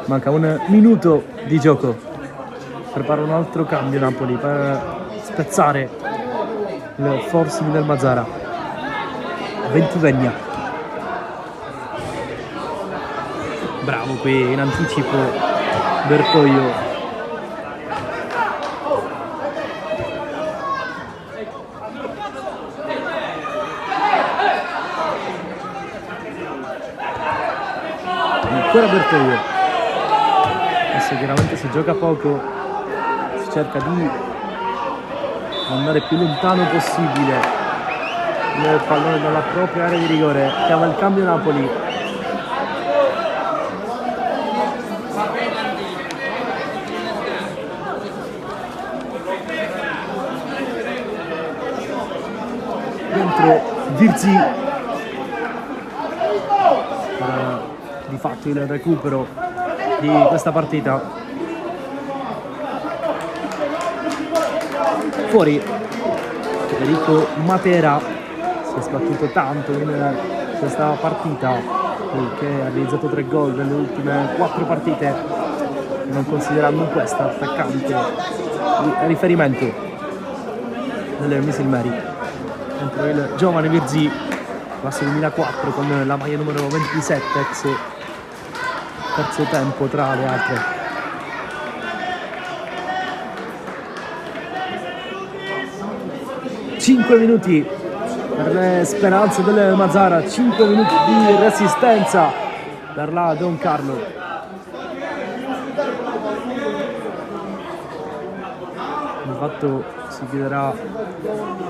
Manca 1 minuto di gioco, prepara un altro cambio Napoli per spezzare il forcing del Mazara. Bentivegna, bravo qui in anticipo Bertoglio. ancora Bertoglio. Adesso chiaramente si gioca poco, si cerca di andare più lontano possibile il pallone dalla propria area di rigore. Chiama il cambio Napoli. Dentro Virzi, di fatto il recupero di questa partita. Fuori Federico Matera, si è sbattuto tanto in questa partita, che ha realizzato 3 gol nelle ultime 4 partite, non considerando questa attaccante di riferimento delle Misil Mary. Dentro il giovane Virzi, classe 2004, con la maglia numero 27, ex terzo tempo tra le altre. Cinque minuti per le speranze del Mazara, 5 minuti di resistenza per la Don Carlo. Di fatto si chiuderà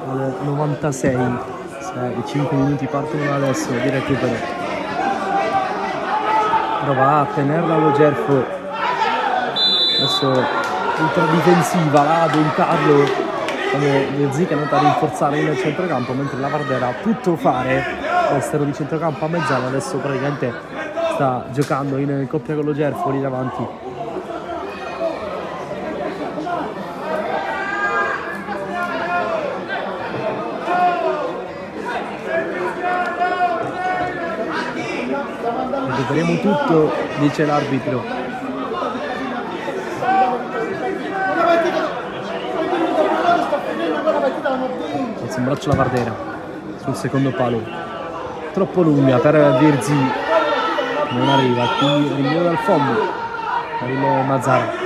al 96 se i 5 minuti partono da adesso di recupero. Prova a tenerla lo Gerfo, adesso ultra difensiva la Don Carlo, come Virzi che è andata a rinforzare il centrocampo, mentre la Vardera ha tutto fare all'esterno di centrocampo a mezzala. Adesso praticamente sta giocando in coppia con lo Gerfo lì davanti. Recuperiamo tutto, dice l'arbitro. Alza un braccio la Vardera sul secondo palo, troppo lunga per Virzi, non arriva, quindi rinvio dal fondo per il Mazara.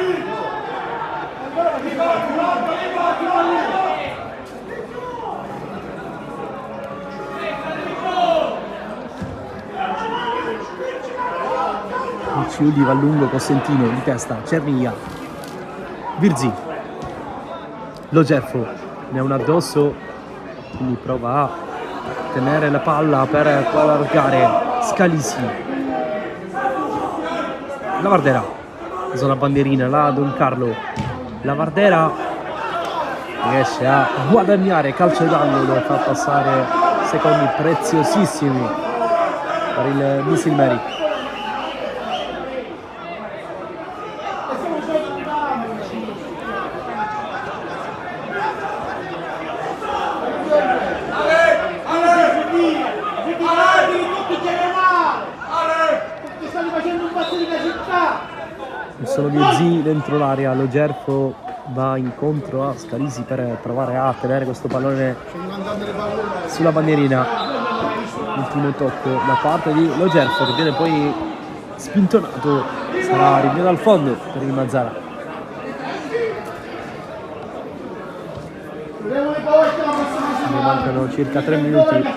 Ciudi va lungo, Cosentino di testa, Cernia, Virzi, lo Gerfo ne ha un addosso, quindi prova a tenere la palla per poi allargare Scalisi. La Vardera, zona bandierina, la Don Carlo, la Vardera riesce a guadagnare calcio d'angolo e fa passare secondi preziosissimi per il Misil Mary. Sono Virzi dentro l'area, lo Gerfo va incontro a Scalisi per provare a tenere questo pallone sulla bandierina. Ultimo tocco da parte di lo Gerfo, che viene poi spintonato, sarà rinvio dal fondo per il Mazara. Ne mancano circa 3 minuti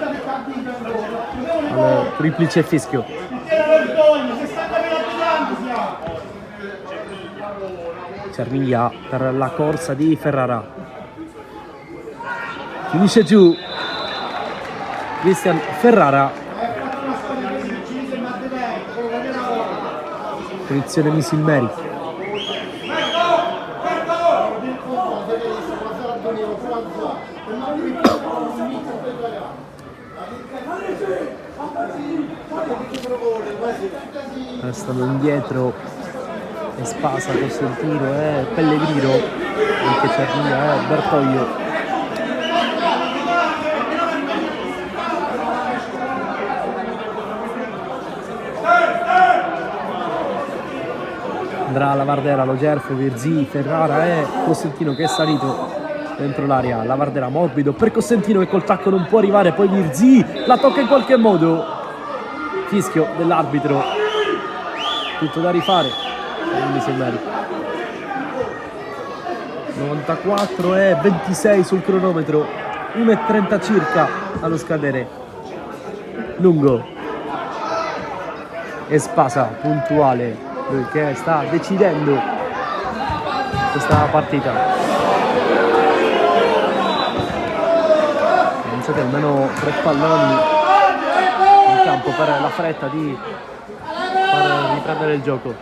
al triplice fischio. Cermiglia per la corsa di Ferrara, finisce giù Cristian Ferrara, posizione Misil Mary. Restano indietro e Spasa, Costantino e Pellegrino, anche Cernia e Bertoglio. Andrà la Vardera, lo Gerfo, Virzi, Ferrara e Costantino che è salito dentro l'area. La Vardera morbido per Costantino che col tacco non può arrivare, poi Virzi la tocca in qualche modo. Fischio dell'arbitro, tutto da rifare. 94 e 26 sul cronometro, 1:30 circa allo scadere. Lungo Spasa, puntuale, lui che sta decidendo questa partita. Pensate almeno 3 palloni in campo per la fretta di far riprendere il gioco.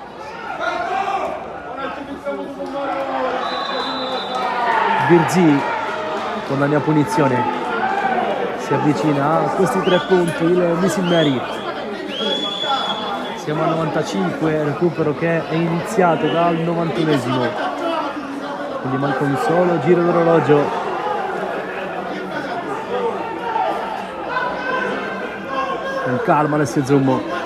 Birzi con la mia punizione si avvicina a questi 3 punti il Misil Meri. Siamo al 95, recupero che è iniziato dal 91esimo, quindi manca un solo giro d'orologio. Con calma Alessio Zummo.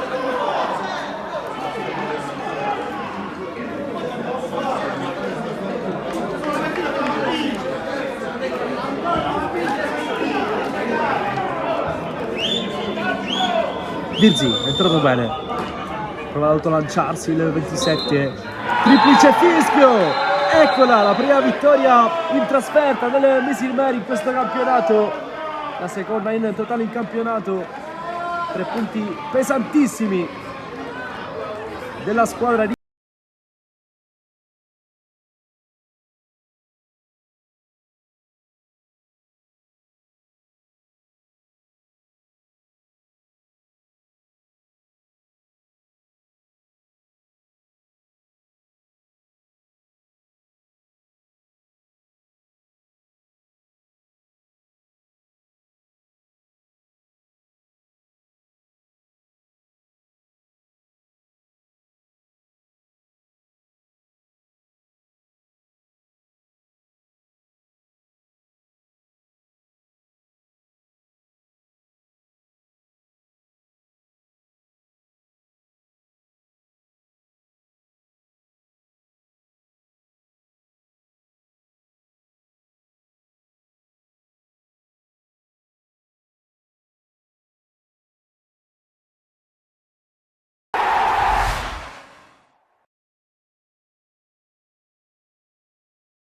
Birzi è entrato bene, prova ad autolanciarsi il 27, triplice fischio, eccola la prima vittoria in trasferta del Misil Meri in questo campionato, la seconda in totale in campionato, 3 punti pesantissimi della squadra di